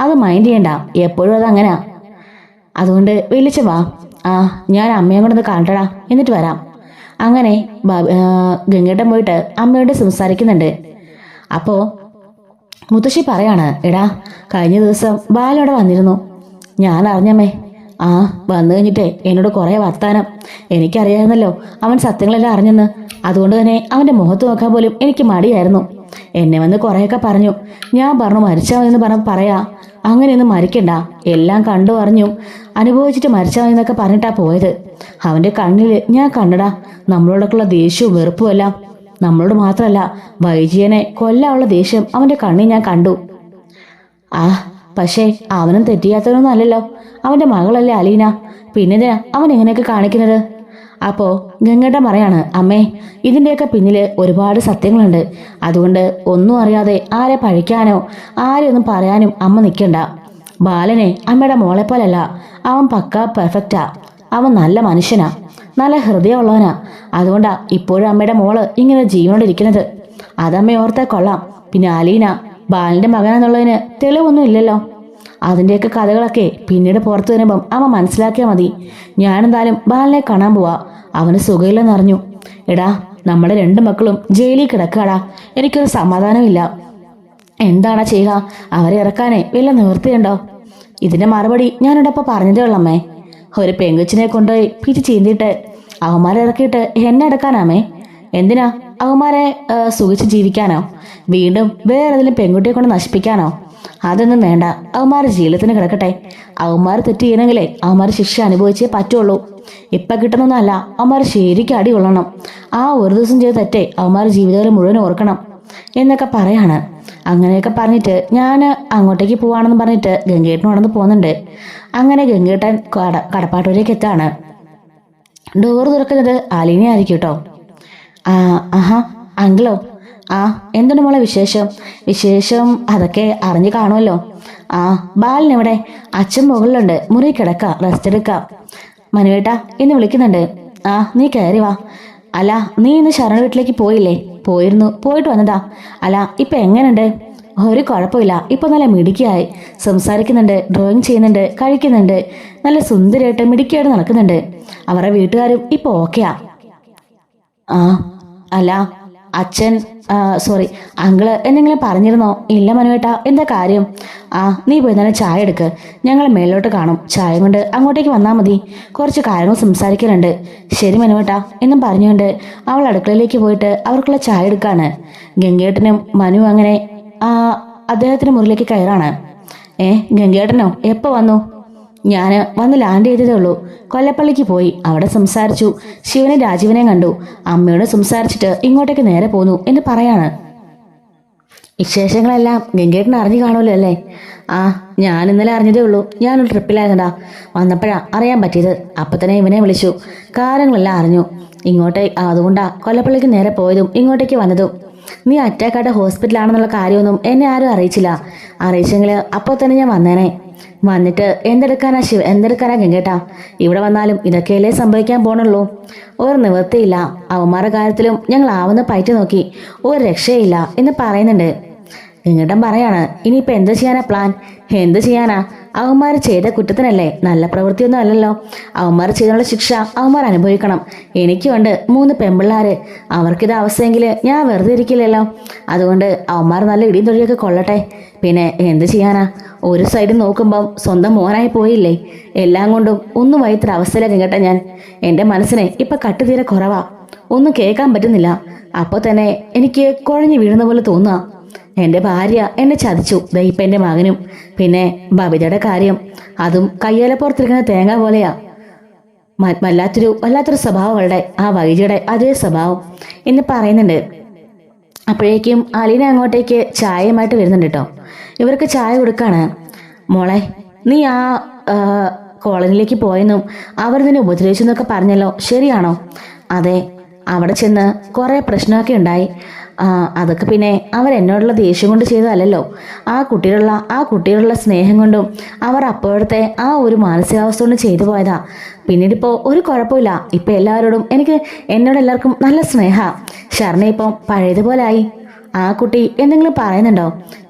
[SPEAKER 1] അത് മൈൻഡ് ചെയ്യണ്ട, എപ്പോഴും അത് അങ്ങനാ. അതുകൊണ്ട് വെല്ലിച്ച വാ, ഞാൻ അമ്മയെ കൊണ്ടൊന്ന് കാണട്ടടാ, എന്നിട്ട് വരാം. അങ്ങനെ ഗംഗേട്ടൻ പോയിട്ട് അമ്മയോട് സംസാരിക്കുന്നുണ്ട്. അപ്പോ മുത്തശ്ശി പറയാണ്, എടാ കഴിഞ്ഞ ദിവസം ബാലോടെ വന്നിരുന്നു. ഞാൻ അറിഞ്ഞമ്മേ. വന്നു കഴിഞ്ഞിട്ടേ എന്നോട് കുറേ വർത്താനം. എനിക്കറിയാമായിരുന്നല്ലോ അവൻ സത്യങ്ങളെല്ലാം അറിഞ്ഞെന്ന്. അതുകൊണ്ട് തന്നെ അവൻ്റെ മുഖത്ത് നോക്കാൻ പോലും എനിക്ക് മടിയായിരുന്നു. എന്നെ വന്ന് കുറേയൊക്കെ പറഞ്ഞു. ഞാൻ പറഞ്ഞു മരിച്ചാൽ മതി എന്ന് പറയാ. അങ്ങനെയൊന്നും മരിക്കണ്ട, എല്ലാം കണ്ടു അറിഞ്ഞു അനുഭവിച്ചിട്ട് മരിച്ചാൽ മതി എന്നൊക്കെ പറഞ്ഞിട്ടാ പോയത്. അവൻ്റെ കണ്ണിൽ ഞാൻ കണ്ടടാ നമ്മളോടൊക്കെയുള്ള ദേഷ്യവും വെറുപ്പും എല്ലാം. നമ്മളോട് മാത്രമല്ല, വൈജിയനെ കൊല്ലാനുള്ള ദേഷ്യം അവൻ്റെ കണ്ണിൽ ഞാൻ കണ്ടു. പക്ഷേ അവനും തെറ്റിയാത്തവനൊന്നും അല്ലല്ലോ. അവൻ്റെ മകളല്ലേ അലീന. പിന്നെന്തിനാ അവൻ എങ്ങനെയൊക്കെ കാണിക്കുന്നത്? അപ്പോൾ ഗംഗേട്ടൻ പറയാണ്, അമ്മേ, ഇതിൻ്റെയൊക്കെ പിന്നിൽ ഒരുപാട് സത്യങ്ങളുണ്ട്. അതുകൊണ്ട് ഒന്നും അറിയാതെ ആരെ പഴിക്കാനോ ആരെയൊന്നും പറയാനും അമ്മ നിൽക്കണ്ട. ബാലനെ അമ്മയുടെ മോളെ പോലല്ല. അവൻ പക്കാ പെർഫെക്റ്റാ. അവൻ നല്ല മനുഷ്യനാ, നല്ല ഹൃദയമുള്ളവനാ. അതുകൊണ്ടാ ഇപ്പോഴും അമ്മയുടെ മോള് ഇങ്ങനെ ജീവനോടിരിക്കുന്നത്. അതമ്മ ഓർത്താൽ കൊള്ളാം. പിന്നെ അലീന ബാലന്റെ മകനെന്നുള്ളതിന് തെളിവൊന്നും ഇല്ലല്ലോ. അതിൻ്റെയൊക്കെ കഥകളൊക്കെ പിന്നീട് പുറത്തു വരുമ്പം അമ്മ മനസ്സിലാക്കിയാൽ മതി. ഞാനെന്തായാലും ബാലനെ കാണാൻ പോവാ. അവന് സുഖമില്ലെന്നറിഞ്ഞു. എടാ, നമ്മുടെ 2 മക്കളും ജയിലിൽ കിടക്കാടാ. എനിക്കൊരു സമാധാനമില്ല. എന്താടാ ചെയ്യുക? അവരെ ഇറക്കാനേ വല്ല നിവൃത്തിയുണ്ടോ? ഇതിന്റെ മറുപടി ഞാനിടപ്പോൾ പറഞ്ഞതേ ഉള്ളമ്മേ. ഒരു പെങ്കുച്ചിനെ കൊണ്ടുപോയി പിച്ച് ചീന്തിയിട്ട് അവന്മാരെ ഇറക്കിയിട്ട് എന്നെ എടുക്കാനാമേ? എന്തിനാ? അവന്മാരെ സുഖിച്ച് ജീവിക്കാനോ? വീണ്ടും വേറെ ഏതെങ്കിലും പെൺകുട്ടിയെ കൊണ്ട് നശിപ്പിക്കാനോ? അതൊന്നും വേണ്ട. അവന്മാരുടെ ജീവിതത്തിന് കിടക്കട്ടെ. അവന്മാർ തെറ്റ് ചെയ്യണമെങ്കിലേ അവന്മാർ ശിക്ഷ അനുഭവിച്ചേ പറ്റുള്ളൂ. ഇപ്പം കിട്ടുന്നൊന്നല്ല, അവന്മാർ ശരിക്കും അടി കൊള്ളണം. ഒരു ദിവസം ചെയ്ത് തെറ്റേ അവന്മാർ ജീവിതകാലം മുഴുവൻ ഓർക്കണം എന്നൊക്കെ പറയാണ്. അങ്ങനെയൊക്കെ പറഞ്ഞിട്ട് ഞാൻ അങ്ങോട്ടേക്ക് പോവാണെന്ന് പറഞ്ഞിട്ട് ഗംഗേട്ടൻ നടന്ന് പോകുന്നുണ്ട്. അങ്ങനെ ഗംഗേട്ടൻ കടപ്പാട്ടൂരേക്ക് എത്താണ്. ഡോറ് തുറക്കുന്നത് അലീന ആയിരിക്കും കേട്ടോ. അങ്കിളോ? എന്തുണ്ട് മോളെ വിശേഷം? വിശേഷം അതൊക്കെ അറിഞ്ഞു കാണുമല്ലോ. ബാലനെവിടെ? അച്ഛൻ മുകളിലുണ്ട്, മുറി കിടക്ക, റെസ്റ്റ് എടുക്കാം. മനുവേട്ടാ ഇന്ന് വിളിക്കുന്നുണ്ട്. നീ കയറി വാ. അല്ല, നീ ഇന്ന് ശരണ വീട്ടിലേക്ക് പോയില്ലേ? പോയിരുന്നു, പോയിട്ട് വന്നതാ. അല്ല, ഇപ്പൊ എങ്ങനെയുണ്ട്? ഒരു കുഴപ്പമില്ല. ഇപ്പൊ നല്ല മിടുക്കിയായി സംസാരിക്കുന്നുണ്ട്, ഡ്രോയിങ് ചെയ്യുന്നുണ്ട്, കഴിക്കുന്നുണ്ട്. നല്ല സുന്ദരമായിട്ട് മിടുക്കിയായിട്ട് നടക്കുന്നുണ്ട്. അവരുടെ വീട്ടുകാരും ഇപ്പൊ ഓക്കെയാ. അല്ല, അച്ഛൻ സോറി അങ്കിള് എന്തെങ്കിലും പറഞ്ഞിരുന്നോ? ഇല്ല മനുവേട്ടാ. എന്താ കാര്യം? നീ പോയി തന്നെ ചായ എടുക്ക്. ഞങ്ങൾ മേലോട്ട് കാണും. ചായ കൊണ്ട് അങ്ങോട്ടേക്ക് വന്നാൽ മതി. കുറച്ച് കാര്യങ്ങൾ സംസാരിക്കാനുണ്ട്. ശരി മനുവേട്ടാ എന്നും പറഞ്ഞുകൊണ്ട് അവൾ അടുക്കളയിലേക്ക് പോയിട്ട് അവർക്കുള്ള ചായ എടുക്കാണ്. ഗംഗേട്ടനും മനു അങ്ങനെ അദ്ദേഹത്തിന്റെ മുറിയിലേക്ക് കയറാണ്. ഗംഗേട്ടനോ? എപ്പോൾ വന്നു? ഞാൻ വന്ന് ലാൻഡ് ചെയ്തതേ ഉള്ളൂ. കൊല്ലപ്പള്ളിക്ക് പോയി, അവിടെ സംസാരിച്ചു, ശിവനെ രാജീവനെയും കണ്ടു, അമ്മയോട് സംസാരിച്ചിട്ട് ഇങ്ങോട്ടേക്ക് നേരെ പോന്നു എന്ന് പറയാണ്. വിശേഷങ്ങളെല്ലാം ഗംഗേട്ടൻ അറിഞ്ഞു കാണുമല്ലോ അല്ലേ? ആ, ഞാൻ ഇന്നലെ അറിഞ്ഞതേ ഉള്ളൂ. ഞാനൊരു ട്രിപ്പിലായിരുന്നടാ. വന്നപ്പോഴാ അറിയാൻ പറ്റിയത്. അപ്പം തന്നെ ഇവനെ വിളിച്ചു, കാര്യങ്ങളെല്ലാം അറിഞ്ഞു. ഇങ്ങോട്ടേ അതുകൊണ്ടാ കൊല്ലപ്പള്ളിക്ക് നേരെ പോയതും ഇങ്ങോട്ടേക്ക് വന്നതും. നീ അറ്റാക്കായിട്ട് ഹോസ്പിറ്റലാണെന്നുള്ള കാര്യമൊന്നും എന്നെ ആരും അറിയിച്ചില്ല. അറിയിച്ചെങ്കിൽ അപ്പോൾ തന്നെ ഞാൻ വന്നേനെ. വന്നിട്ട് എന്തെടുക്കാനാ ഗംഗേട്ടാ? ഇവിടെ വന്നാലും ഇതൊക്കെയല്ലേ സംഭവിക്കാൻ പോണുള്ളൂ. ഒരു നിവൃത്തിയില്ല. അവന്മാരുടെ കാര്യത്തിലും ഞങ്ങൾ ആവുന്ന പയറ്റ് നോക്കി, ഒരു രക്ഷയില്ല എന്ന് പറയുന്നുണ്ട്. ഗംഗേട്ടൻ പറയാണ്, ഇനിയിപ്പോൾ എന്ത് ചെയ്യാനാ പ്ലാൻ? എന്ത് ചെയ്യാനാ? അവന്മാർ ചെയ്ത കുറ്റത്തിനല്ലേ, നല്ല പ്രവൃത്തിയൊന്നും അല്ലല്ലോ. അവന്മാർ ചെയ്തുള്ള ശിക്ഷ അവന്മാർ അനുഭവിക്കണം. എനിക്കുണ്ട് 3 പെമ്പിള്ളാര്. അവർക്കിത് അവസ്ഥയെങ്കിൽ ഞാൻ വെറുതെ ഇരിക്കില്ലല്ലോ. അതുകൊണ്ട് അവന്മാർ നല്ല ഇടിയും തൊഴിയൊക്കെ കൊള്ളട്ടെ. പിന്നെ എന്ത് ചെയ്യാനാ? ഒരു സൈഡിൽ നോക്കുമ്പം സ്വന്തം മോനായി പോയില്ലേ. എല്ലാം കൊണ്ടും ഒന്നും വൈത്ര അവസ്ഥയിലേക്ക് കേട്ട ഞാൻ. എൻ്റെ മനസ്സിനെ ഇപ്പം കട്ടുതീരെ കുറവാ. ഒന്നും കേൾക്കാൻ പറ്റുന്നില്ല. അപ്പോൾ തന്നെ എനിക്ക് കുഴഞ്ഞു വീഴുന്ന പോലെ തോന്നുക. എൻ്റെ ഭാര്യ എന്നെ ചതിച്ചു. ദയിപ്പം എൻ്റെ മകനും. പിന്നെ ബബിതയുടെ കാര്യം, അതും കയ്യേലപ്പുറത്തിരിക്കുന്ന തേങ്ങ പോലെയാ. വല്ലാത്തൊരു സ്വഭാവം അവളുടെ, ആ വൈജിയുടെ അതേ സ്വഭാവം എന്ന് പറയുന്നുണ്ട്. അപ്പോഴേക്കും അലീന അങ്ങോട്ടേക്ക് ചായയുമായിട്ട് വരുന്നുണ്ട് കേട്ടോ. ഇവർക്ക് ചായ കൊടുക്കാണ്. മോളെ, നീ ആ കോളനിയിലേക്ക് പോയെന്നും അവർ നിന്നെ ഉപദ്രവിച്ചു എന്നൊക്കെ പറഞ്ഞല്ലോ, ശരിയാണോ? അതെ, അവിടെ ചെന്ന് കുറേ പ്രശ്നമൊക്കെ ഉണ്ടായി. അതൊക്കെ പിന്നെ അവരെന്നോടുള്ള ദേഷ്യം കൊണ്ട് ചെയ്തതല്ലോ. ആ കുട്ടികളുള്ള സ്നേഹം കൊണ്ടും അവർ അപ്പോഴത്തെ ആ ഒരു മാനസികാവസ്ഥ കൊണ്ട് ചെയ്തു പോയതാ. പിന്നീടിപ്പോൾ ഒരു കുഴപ്പമില്ല. ഇപ്പം എന്നോട് എല്ലാവർക്കും നല്ല സ്നേഹ. ശരണ ഇപ്പം പഴയതുപോലായി. ആ കുട്ടി എന്തെങ്കിലും പറയുന്നുണ്ടോ?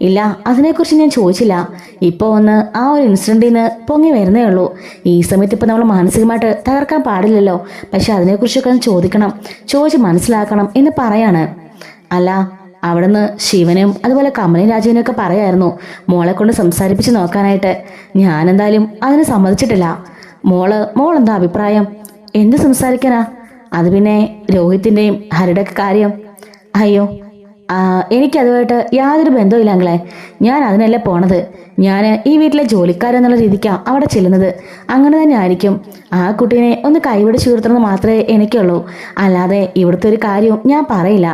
[SPEAKER 1] ഇല്ല, അതിനെക്കുറിച്ച് ഞാൻ ചോദിച്ചില്ല. ഇപ്പോൾ ഒന്ന് ആ ഒരു ഇൻസിഡൻറ്റിൽ നിന്ന് പൊങ്ങി വരുന്നേ ഉള്ളൂ. ഈ സമയത്ത് ഇപ്പം നമ്മൾ മാനസികമായിട്ട് തകർക്കാൻ പാടില്ലല്ലോ. പക്ഷെ അതിനെക്കുറിച്ചൊക്കെ ഒന്ന് ചോദിച്ച് മനസ്സിലാക്കണം എന്ന് പറയാണ്. അല്ല, അവിടുന്ന് ശിവനും അതുപോലെ കമലയും രാജീവനൊക്കെ പറയായിരുന്നു മോളെ കൊണ്ട് സംസാരിപ്പിച്ച് നോക്കാനായിട്ട്. ഞാനെന്തായാലും അതിന് സമ്മതിച്ചിട്ടില്ല. മോളെന്താ അഭിപ്രായം? എന്ത് സംസാരിക്കാനാ? അത് പിന്നെ രോഹിത്തിൻ്റെയും ഹരിയുടെ കാര്യം. അയ്യോ, എനിക്കതുമായിട്ട് യാതൊരു ബന്ധവുമില്ലെങ്കിലേ. ഞാൻ അതിനല്ലേ പോണത്. ഞാൻ ഈ വീട്ടിലെ ജോലിക്കാരെന്നുള്ള രീതിക്കാണ് അവിടെ ചെല്ലുന്നത്. അങ്ങനെ തന്നെ ആയിരിക്കും. ആ കുട്ടീനെ ഒന്ന് കൈപിടിച്ച് ഉയർത്തണമെന്ന് മാത്രമേ എനിക്കുള്ളൂ. അല്ലാതെ ഇവിടുത്തെ ഒരു കാര്യവും ഞാൻ പറയില്ല.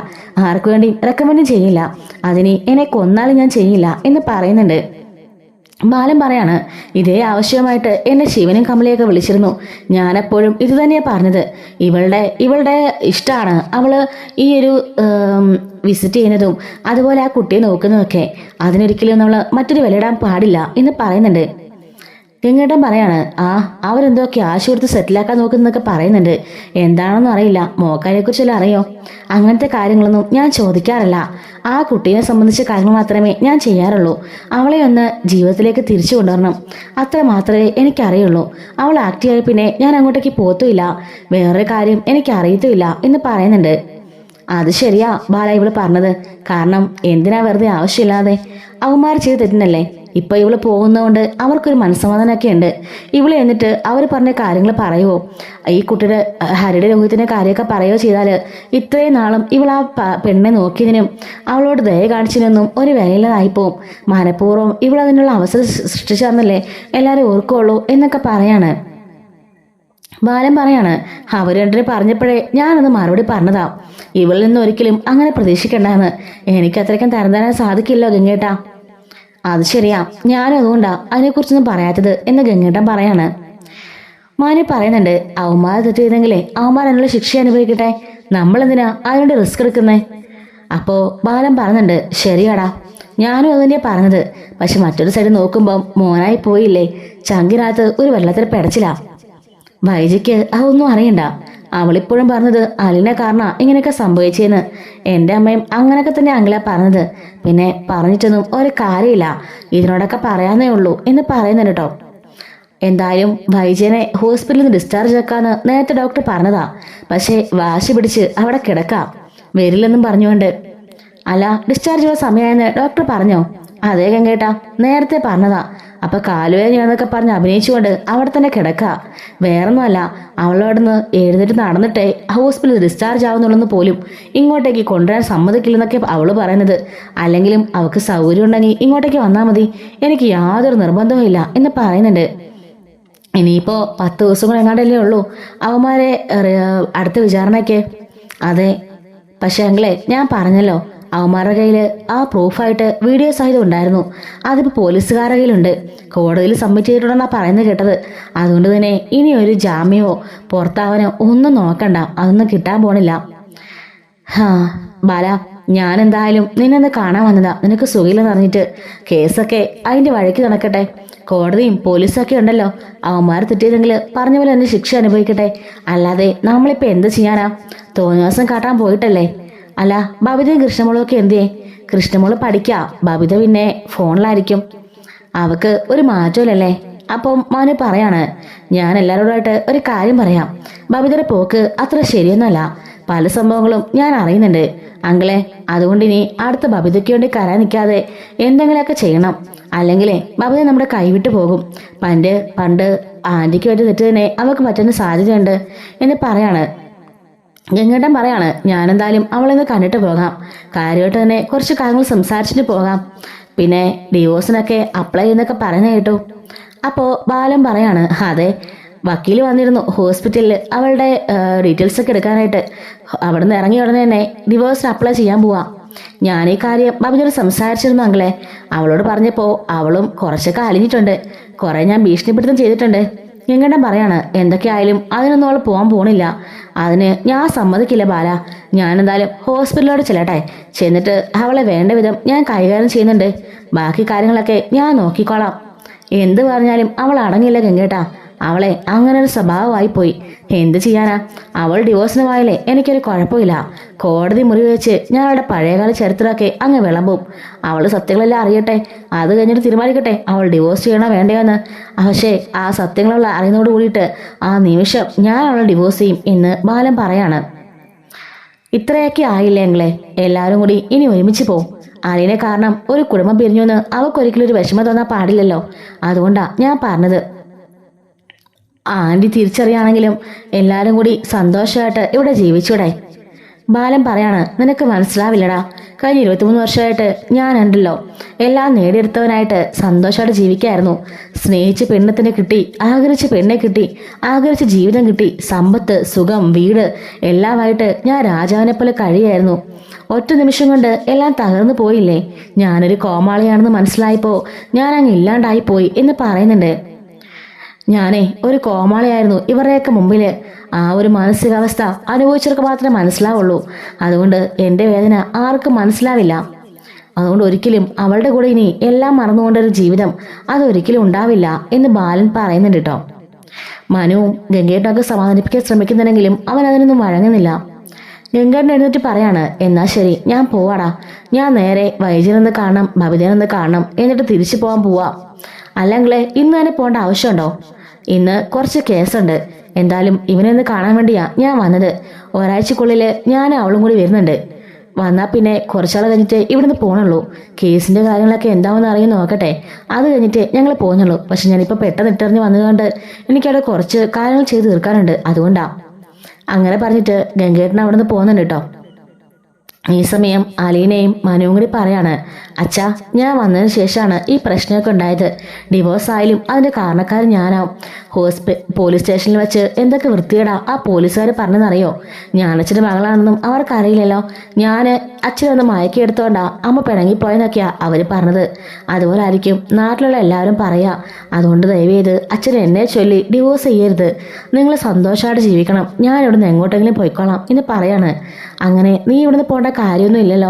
[SPEAKER 1] ആർക്കു വേണ്ടിയും റെക്കമെൻഡും ചെയ്യില്ല. അതിന് എന്നെ കൊന്നാലും ഞാൻ ചെയ്യില്ല എന്ന് പറയുന്നുണ്ട്. ബാലൻ പറയാണ്, ഇതേ ആവശ്യമായിട്ട് എന്നെ ശിവനും കമലയൊക്കെ വിളിച്ചിരുന്നു. ഞാനെപ്പോഴും ഇത് തന്നെയാണ് പറഞ്ഞത്. ഇവളുടെ ഇഷ്ടമാണ് അവള് ഈ ഒരു വിസിറ്റ് ചെയ്യുന്നതും അതുപോലെ ആ കുട്ടിയെ നോക്കുന്നതൊക്കെ. അതിനൊരിക്കലും നമ്മൾ മറ്റൊരു വിലയിടാൻ പാടില്ല എന്ന് പറയുന്നുണ്ട്. ഗംഗേട്ടൻ പറയാണ്, അവരെന്തോ ക്യാഷ് കൊടുത്ത് സെറ്റിലാക്കാൻ നോക്കുന്നതൊക്കെ പറയുന്നുണ്ട്. എന്താണെന്നും അറിയില്ല. മോക്കാരെ കുറിച്ചെല്ലാം അറിയോ? അങ്ങനത്തെ കാര്യങ്ങളൊന്നും ഞാൻ ചോദിക്കാറില്ല. ആ കുട്ടീനെ സംബന്ധിച്ച കാര്യങ്ങൾ മാത്രമേ ഞാൻ ചെയ്യാറുള്ളൂ. അവളെ ഒന്ന് ജീവിതത്തിലേക്ക് തിരിച്ചു കൊണ്ടുവരണം, അത്ര മാത്രമേ എനിക്കറിയുള്ളൂ. അവൾ ആക്റ്റീവായി പിന്നെ ഞാൻ അങ്ങോട്ടേക്ക് പോത്തുമില്ല. വേറൊരു കാര്യം എനിക്കറിയത്തുമില്ല എന്ന് പറയുന്നുണ്ട്. അത് ശരിയാ ബാല ഇവള് പറഞ്ഞത്. കാരണം എന്തിനാ വെറുതെ ആവശ്യമില്ലാതെ? അവന്മാർ ചെയ്ത് തെറ്റിനല്ലേ. ഇപ്പൊ ഇവള് പോകുന്നതുകൊണ്ട് അവർക്കൊരു മനസ്സമാധാനമൊക്കെ ഉണ്ട്. ഇവള് എന്നിട്ട് അവർ പറഞ്ഞ കാര്യങ്ങൾ പറയുമോ? ഈ കുട്ടിയുടെ ഹരിയുടെ രോഹിത്തിന്റെ കാര്യമൊക്കെ പറയുകയോ ചെയ്താൽ ഇത്രയും നാളും ഇവൾ ആ പെണ്ണെ നോക്കിയതിനും അവളോട് ദയ കാണിച്ചതിനൊന്നും ഒരു വിലയില്ലാതായിപ്പോവും. മനഃപൂർവ്വം ഇവൾ അതിനുള്ള അവസരം സൃഷ്ടിച്ചെന്നല്ലേ എല്ലാവരും ഓർക്കുള്ളൂ എന്നൊക്കെ പറയാണ്. ബാലൻ പറയാണ്, അവർ രണ്ടിനെ പറഞ്ഞപ്പോഴേ ഞാനൊന്ന് മറുപടി പറഞ്ഞതാ. ഇവളിൽ നിന്ന് ഒരിക്കലും അങ്ങനെ പ്രതീക്ഷിക്കണ്ടെന്ന്. എനിക്കത്രയ്ക്കും തരം സാധിക്കില്ലോ ഗംഗേട്ടാ. അത് ശരിയാ, ഞാനും അതുകൊണ്ടാ അതിനെക്കുറിച്ചൊന്നും പറയാത്തത് എന്ന് ഗംഗേട്ടൻ പറയാണ്. മാനു പറയുന്നുണ്ട്, അവന്മാർ തെറ്റ് ചെയ്തെങ്കിലേ അവന്മാർ അതിനുള്ള ശിക്ഷ അനുഭവിക്കട്ടെ. നമ്മളെന്തിനാ അതിനോട് റിസ്ക് എടുക്കുന്നേ? അപ്പോ ബാലൻ പറയുന്നുണ്ട്, ശരിയാടാ, ഞാനും അതുതന്നെയാ പറഞ്ഞത്. പക്ഷെ മറ്റൊരു സൈഡ് നോക്കുമ്പം മോനായി പോയില്ലേ. ചങ്കിനകത്ത് ഒരു വെള്ളത്തിൽ പെടച്ചില്ല. വൈജിക്ക് അതൊന്നും അറിയണ്ട. അവളിപ്പോഴും പറഞ്ഞത് അലിനെ കാരണ ഇങ്ങനെയൊക്കെ സംഭവിച്ചെന്ന്. എൻ്റെ അമ്മയും അങ്ങനെയൊക്കെ തന്നെ അങ്കിള പറഞ്ഞത്. പിന്നെ പറഞ്ഞിട്ടൊന്നും ഒരു കാര്യമില്ല, ഇതിനോടൊക്കെ പറയാന്നേ ഉള്ളൂ എന്ന് പറയുന്നുണ്ട് കേട്ടോ. എന്തായാലും വൈജയനെ ഹോസ്പിറ്റലിൽ നിന്ന് ഡിസ്ചാർജ് ആക്കാന്ന് നേരത്തെ ഡോക്ടർ പറഞ്ഞതാ. പക്ഷേ വാശി പിടിച്ച് അവിടെ കിടക്കാം വരില്ലെന്നും പറഞ്ഞുകൊണ്ട്. അല്ല, ഡിസ്ചാർജ് ചെയ്യാൻ സമയമായെന്ന് ഡോക്ടർ പറഞ്ഞോ? അതേ ഗംഗേട്ടാ, നേരത്തെ പറഞ്ഞതാ. അപ്പൊ കാലുവേദനയാന്നൊക്കെ പറഞ്ഞ് അഭിനയിച്ചുകൊണ്ട് അവിടെ തന്നെ കിടക്കുക. വേറൊന്നുമല്ല, അവളോടൊന്ന് എഴുന്നേറ്റ് നടന്നിട്ടേ ഹോസ്പിറ്റലിൽ ഡിസ്ചാർജ് ആവുന്നുള്ളെന്ന് പോലും ഇങ്ങോട്ടേക്ക് കൊണ്ടുവരാൻ സമ്മതിക്കില്ലെന്നൊക്കെ അവള് പറയുന്നത്. അല്ലെങ്കിലും അവൾക്ക് സൗകര്യം ഉണ്ടെങ്കിൽ ഇങ്ങോട്ടേക്ക് വന്നാൽ മതി, എനിക്ക് യാതൊരു നിർബന്ധവും ഇല്ല എന്ന് പറയുന്നുണ്ട്. ഇനിയിപ്പോൾ 10 ദിവസം കൂടെ എങ്ങാണ്ടല്ലേ ഉള്ളൂ അവന്മാരെ അടുത്ത വിചാരണയ്ക്ക്. അതെ, പക്ഷേ അങ്ങളെ ഞാൻ പറഞ്ഞല്ലോ, അവന്മാരുടെ കയ്യിൽ ആ പ്രൂഫായിട്ട് വീഡിയോ സഹിതം ഉണ്ടായിരുന്നു. അതിപ്പോൾ പോലീസുകാരുടെ കയ്യിലുണ്ട്. കോടതിയിൽ സബ്മിറ്റ് ചെയ്തിട്ടുണ്ടെന്നാണ് പറയുന്നത് കേട്ടത്. അതുകൊണ്ട് തന്നെ ഇനി ഒരു ജാമ്യമോ പുറത്താവാനോ ഒന്നും നോക്കണ്ട, അതൊന്നും കിട്ടാൻ പോണില്ല. ബാല, ഞാൻ എന്തായാലും നിന്നെന്ന് കാണാൻ വന്നതാ. നിനക്ക് സുഖയില്ലെന്ന് അറിഞ്ഞിട്ട്. കേസൊക്കെ അതിൻ്റെ വഴിക്ക് നടക്കട്ടെ. കോടതിയും പോലീസൊക്കെ ഉണ്ടല്ലോ. അവന്മാർ തെറ്റിയതെങ്കിൽ പറഞ്ഞ പോലെ തന്നെ ശിക്ഷ അനുഭവിക്കട്ടെ. അല്ലാതെ നമ്മളിപ്പോൾ എന്ത് ചെയ്യാനാ? തോന്നിവാസം കാട്ടാൻ പോയിട്ടല്ലേ. അല്ല, ബബിതയും കൃഷ്ണമോളും ഒക്കെ എന്തിയേ? കൃഷ്ണമോള് പഠിക്കാ, ബബിത പിന്നെ ഫോണിലായിരിക്കും. അവക്ക് ഒരു മാറ്റമില്ലല്ലേ. അപ്പം മനു പറയാണ്, ഞാൻ എല്ലാവരോടായിട്ട് ഒരു കാര്യം പറയാം. ബബിതയുടെ പോക്ക് അത്ര ശരിയൊന്നുമല്ല. പല സംഭവങ്ങളും ഞാൻ അറിയുന്നുണ്ട് അങ്കിളെ. അതുകൊണ്ട് ഇനി അടുത്ത ബബിതയ്ക്ക് വേണ്ടി കരാൻ നിൽക്കാതെ എന്തെങ്കിലുമൊക്കെ ചെയ്യണം. അല്ലെങ്കിലേ ബബിത നമ്മുടെ കൈവിട്ട് പോകും. പണ്ട് ആന്റിക്ക് വേണ്ടി തെറ്റ് തന്നെ അവൾക്ക് പറ്റുന്ന സാധ്യതയുണ്ട് എന്ന് പറയാണ്. ഗംഗേട്ടൻ പറയാണ്, ഞാനെന്തായാലും അവളെന്ന് കണ്ടിട്ട് പോകാം. കാര്യമായിട്ട് തന്നെ കുറച്ച് കാര്യങ്ങൾ സംസാരിച്ചിട്ട് പോകാം. പിന്നെ ഡിവോഴ്സിനൊക്കെ അപ്ലൈ ചെയ്യുന്നൊക്കെ പറയുന്ന കേട്ടു. അപ്പോൾ ബാലൻ പറയാണ്, അതെ, വക്കീൽ വന്നിരുന്നു ഹോസ്പിറ്റലിൽ അവളുടെ ഡീറ്റെയിൽസ് ഒക്കെ എടുക്കാനായിട്ട്. അവിടെ നിന്ന് ഇറങ്ങി ഉടനെ തന്നെ ഡിവോഴ്സിന് അപ്ലൈ ചെയ്യാൻ പോവാം. ഞാൻ ഈ കാര്യം ബബിതയോട് സംസാരിച്ചിരുന്നു അങ്ങളെ. അവളോട് പറഞ്ഞപ്പോൾ അവളും കുറച്ചൊക്കെ അലിഞ്ഞിട്ടുണ്ട്. കുറെ ഞാൻ ഭീഷണിപ്പെടുത്തം ചെയ്തിട്ടുണ്ട്. ഗംഗേട്ടൻ പറയാണ്, എന്തൊക്കെയായാലും അതിനൊന്നും അവൾ പോകാൻ പോണില്ല. അതിന് ഞാൻ സമ്മതിക്കില്ല ബാല. ഞാൻ എന്തായാലും ഹോസ്പിറ്റലിലോട് ചെല്ലട്ടെ. ചെന്നിട്ട് അവളെ വേണ്ട വിധം ഞാൻ കൈകാര്യം ചെയ്യുന്നുണ്ട്. ബാക്കി കാര്യങ്ങളൊക്കെ ഞാൻ നോക്കിക്കോളാം. എന്ത് പറഞ്ഞാലും അവൾ അടങ്ങില്ല ഗംഗേട്ടാ. അവളെ അങ്ങനെ ഒരു സ്വഭാവമായി പോയി. എന്ത് ചെയ്യാനാ? അവൾ ഡിവോഴ്സിന് പോയാലേ എനിക്കൊരു കുഴപ്പമില്ല. കോടതി മുറി വെച്ച് ഞാൻ അവളുടെ പഴയകാല ചരിത്രമൊക്കെ അങ്ങ് വിളമ്പും. അവൾ സത്യങ്ങളെല്ലാം അറിയട്ടെ. അത് കഴിഞ്ഞിട്ട് തീരുമാനിക്കട്ടെ അവൾ ഡിവോഴ്സ് ചെയ്യണോ വേണ്ടയോന്ന്. പക്ഷേ ആ സത്യങ്ങളുള്ള അറിയുന്നതോട് കൂടിയിട്ട് ആ നിമിഷം ഞാൻ അവളെ ഡിവോഴ്സ് ചെയ്യും എന്ന് ബാലൻ പറയാണ്. ഇത്രയൊക്കെ ആയില്ലേ എങ്ങളെ? എല്ലാവരും കൂടി ഇനി ഒരുമിച്ച് പോവും. അലീനെ കാരണം ഒരു കുടുംബം പിരിഞ്ഞു എന്ന് അവൾക്കൊരിക്കലും ഒരു വിഷമം തോന്നാൻ പാടില്ലല്ലോ. അതുകൊണ്ടാ ഞാൻ പറഞ്ഞത്. ആന്റി തിരിച്ചറിയാണെങ്കിലും എല്ലാവരും കൂടി സന്തോഷമായിട്ട് ഇവിടെ ജീവിച്ചൂടെ? ബാലൻ പറയാണ്, നിനക്ക് മനസ്സിലാവില്ലടാ. കഴിഞ്ഞ 23 വർഷമായിട്ട് ഞാനുണ്ടല്ലോ എല്ലാം നേടിയെടുത്തവനായിട്ട് സന്തോഷമായിട്ട് ജീവിക്കായിരുന്നു. സ്നേഹിച്ച് പെണ്ണത്തിന് കിട്ടി, ആഗ്രഹിച്ച് പെണ്ണെ കിട്ടി, ആഗ്രഹിച്ച് ജീവിതം കിട്ടി, സമ്പത്ത്, സുഖം, വീട് എല്ലാമായിട്ട് ഞാൻ രാജാവിനെ പോലെ കഴിയായിരുന്നു. ഒറ്റ നിമിഷം കൊണ്ട് എല്ലാം തകർന്നു പോയില്ലേ? ഞാനൊരു കോമാളിയാണെന്ന് മനസ്സിലായപ്പോൾ ഞാൻ അങ്ങ് ഇല്ലാണ്ടായി പോയി എന്ന് പറയുന്നുണ്ട്. ഞാനേ ഒരു കോമാളിയായിരുന്നു ഇവരുടെയൊക്കെ മുമ്പിൽ. ആ ഒരു മാനസികാവസ്ഥ അനുഭവിച്ചവർക്ക് മാത്രമേ മനസ്സിലാവുള്ളൂ. അതുകൊണ്ട് എൻ്റെ വേദന ആർക്കും മനസ്സിലാവില്ല. അതുകൊണ്ട് ഒരിക്കലും അവളുടെ കൂടെ ഇനി എല്ലാം മറന്നുകൊണ്ടൊരു ജീവിതം അതൊരിക്കലും ഉണ്ടാവില്ല എന്ന് ബാലൻ പറയുന്നുണ്ട് കേട്ടോ. മനുവും ഗംഗേട്ടനൊക്കെ സമാധാനിപ്പിക്കാൻ ശ്രമിക്കുന്നുണ്ടെങ്കിലും അവൻ അതിനൊന്നും വഴങ്ങുന്നില്ല. ഗംഗേട്ടൻ എഴുന്നേറ്റ് പറയാണ്, എന്നാ ശരി, ഞാൻ പോവാടാ. ഞാൻ നേരെ വൈദ്യനൊന്ന് കാണണം, ബബിതനൊന്ന് കാണണം, എന്നിട്ട് തിരിച്ചു പോകാൻ പോവാ. അല്ലെങ്കിലേ ഇന്ന് തന്നെ പോകേണ്ട ആവശ്യമുണ്ടോ? ഇന്ന് കുറച്ച് കേസുണ്ട്. എന്തായാലും ഇവനൊന്ന് കാണാൻ വേണ്ടിയാ ഞാൻ വന്നത്. ഒരാഴ്ചക്കുള്ളിൽ ഞാൻ അവളും കൂടി വരുന്നുണ്ട്. വന്നാൽ പിന്നെ കുറച്ചാൾ കഴിഞ്ഞിട്ട് ഇവിടുന്ന് പോകണുള്ളൂ. കേസിന്റെ കാര്യങ്ങളൊക്കെ എന്താണെന്ന് അറിയാൻ നോക്കട്ടെ. അത് കഴിഞ്ഞിട്ട് ഞങ്ങൾ പോകുന്നുള്ളൂ. പക്ഷെ ഞാനിപ്പോൾ പെട്ടെന്ന് ഇട്ടെറിഞ്ഞ് വന്നതുകൊണ്ട് എനിക്കവിടെ കുറച്ച് കാര്യങ്ങൾ ചെയ്ത് തീർക്കാനുണ്ട്. അതുകൊണ്ടാ. അങ്ങനെ പറഞ്ഞിട്ട് ഗംഗേട്ടൻ അവിടെ നിന്ന് പോകുന്നുണ്ട് കേട്ടോ. ഈ സമയം അലീനയും മനുവും കൂടി പറയാണ്, അച്ഛാ, ഞാൻ വന്നതിന് ശേഷമാണ് ഈ പ്രശ്നമൊക്കെ ഉണ്ടായത്. ഡിവോഴ്സ് ആയാലും അതിന്റെ കാരണക്കാരൻ ഞാനാവും. പോലീസ് സ്റ്റേഷനിൽ വെച്ച് എന്തൊക്കെ വൃത്തികേടാ ആ പോലീസുകാർ പറഞ്ഞെന്നറിയോ? ഞാൻ അച്ഛൻ്റെ മകളാണെന്നും അവർക്കറിയില്ലല്ലോ. ഞാൻ അച്ഛനൊന്ന് മയക്കിയെടുത്തോണ്ടാ അമ്മ പിണങ്ങിപ്പോയെന്നൊക്കെയാ അവർ പറഞ്ഞത്. അതുപോലെ ആയിരിക്കും നാട്ടിലുള്ള എല്ലാവരും പറയാ. അതുകൊണ്ട് ദയവേത് അച്ഛൻ എന്നെ ചൊല്ലി ഡിവോഴ്സ് ചെയ്യരുത്. നിങ്ങൾ സന്തോഷമായിട്ട് ജീവിക്കണം. ഞാൻ ഇവിടുന്ന് എങ്ങോട്ടെങ്കിലും പോയിക്കോളാം എന്ന് പറയാണ്. അങ്ങനെ നീ ഇവിടുന്ന് പോകേണ്ട കാര്യമൊന്നും ഇല്ലല്ലോ.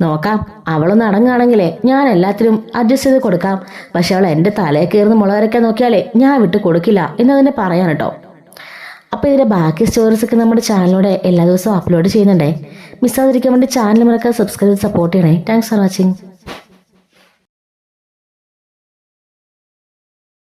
[SPEAKER 1] നോക്കാം, അവളൊന്ന് അടങ്ങുകയാണെങ്കിലേ ഞാൻ എല്ലാത്തിനും അഡ്ജസ്റ്റ് ചെയ്ത് കൊടുക്കാം. പക്ഷെ അവൾ എൻ്റെ തലയിൽ കയറുന്ന മുളകരയ്ക്കാൻ നോക്കിയാലേ ഞാൻ വിട്ട് കൊടുക്കില്ല എന്നതിനെ പറയാൻ കേട്ടോ. അപ്പോൾ ഇതിൻ്റെ ബാക്കി സ്റ്റോറീസൊക്കെ നമ്മുടെ ചാനലിലൂടെ എല്ലാ ദിവസവും അപ്ലോഡ് ചെയ്യുന്നുണ്ടേ. മിസ്സാതിരിക്കാൻ വേണ്ടി ചാനൽ മറക്കാതെ സബ്സ്ക്രൈബ് ചെയ്ത് സപ്പോർട്ട് ചെയ്യണേ. Thanks for watching.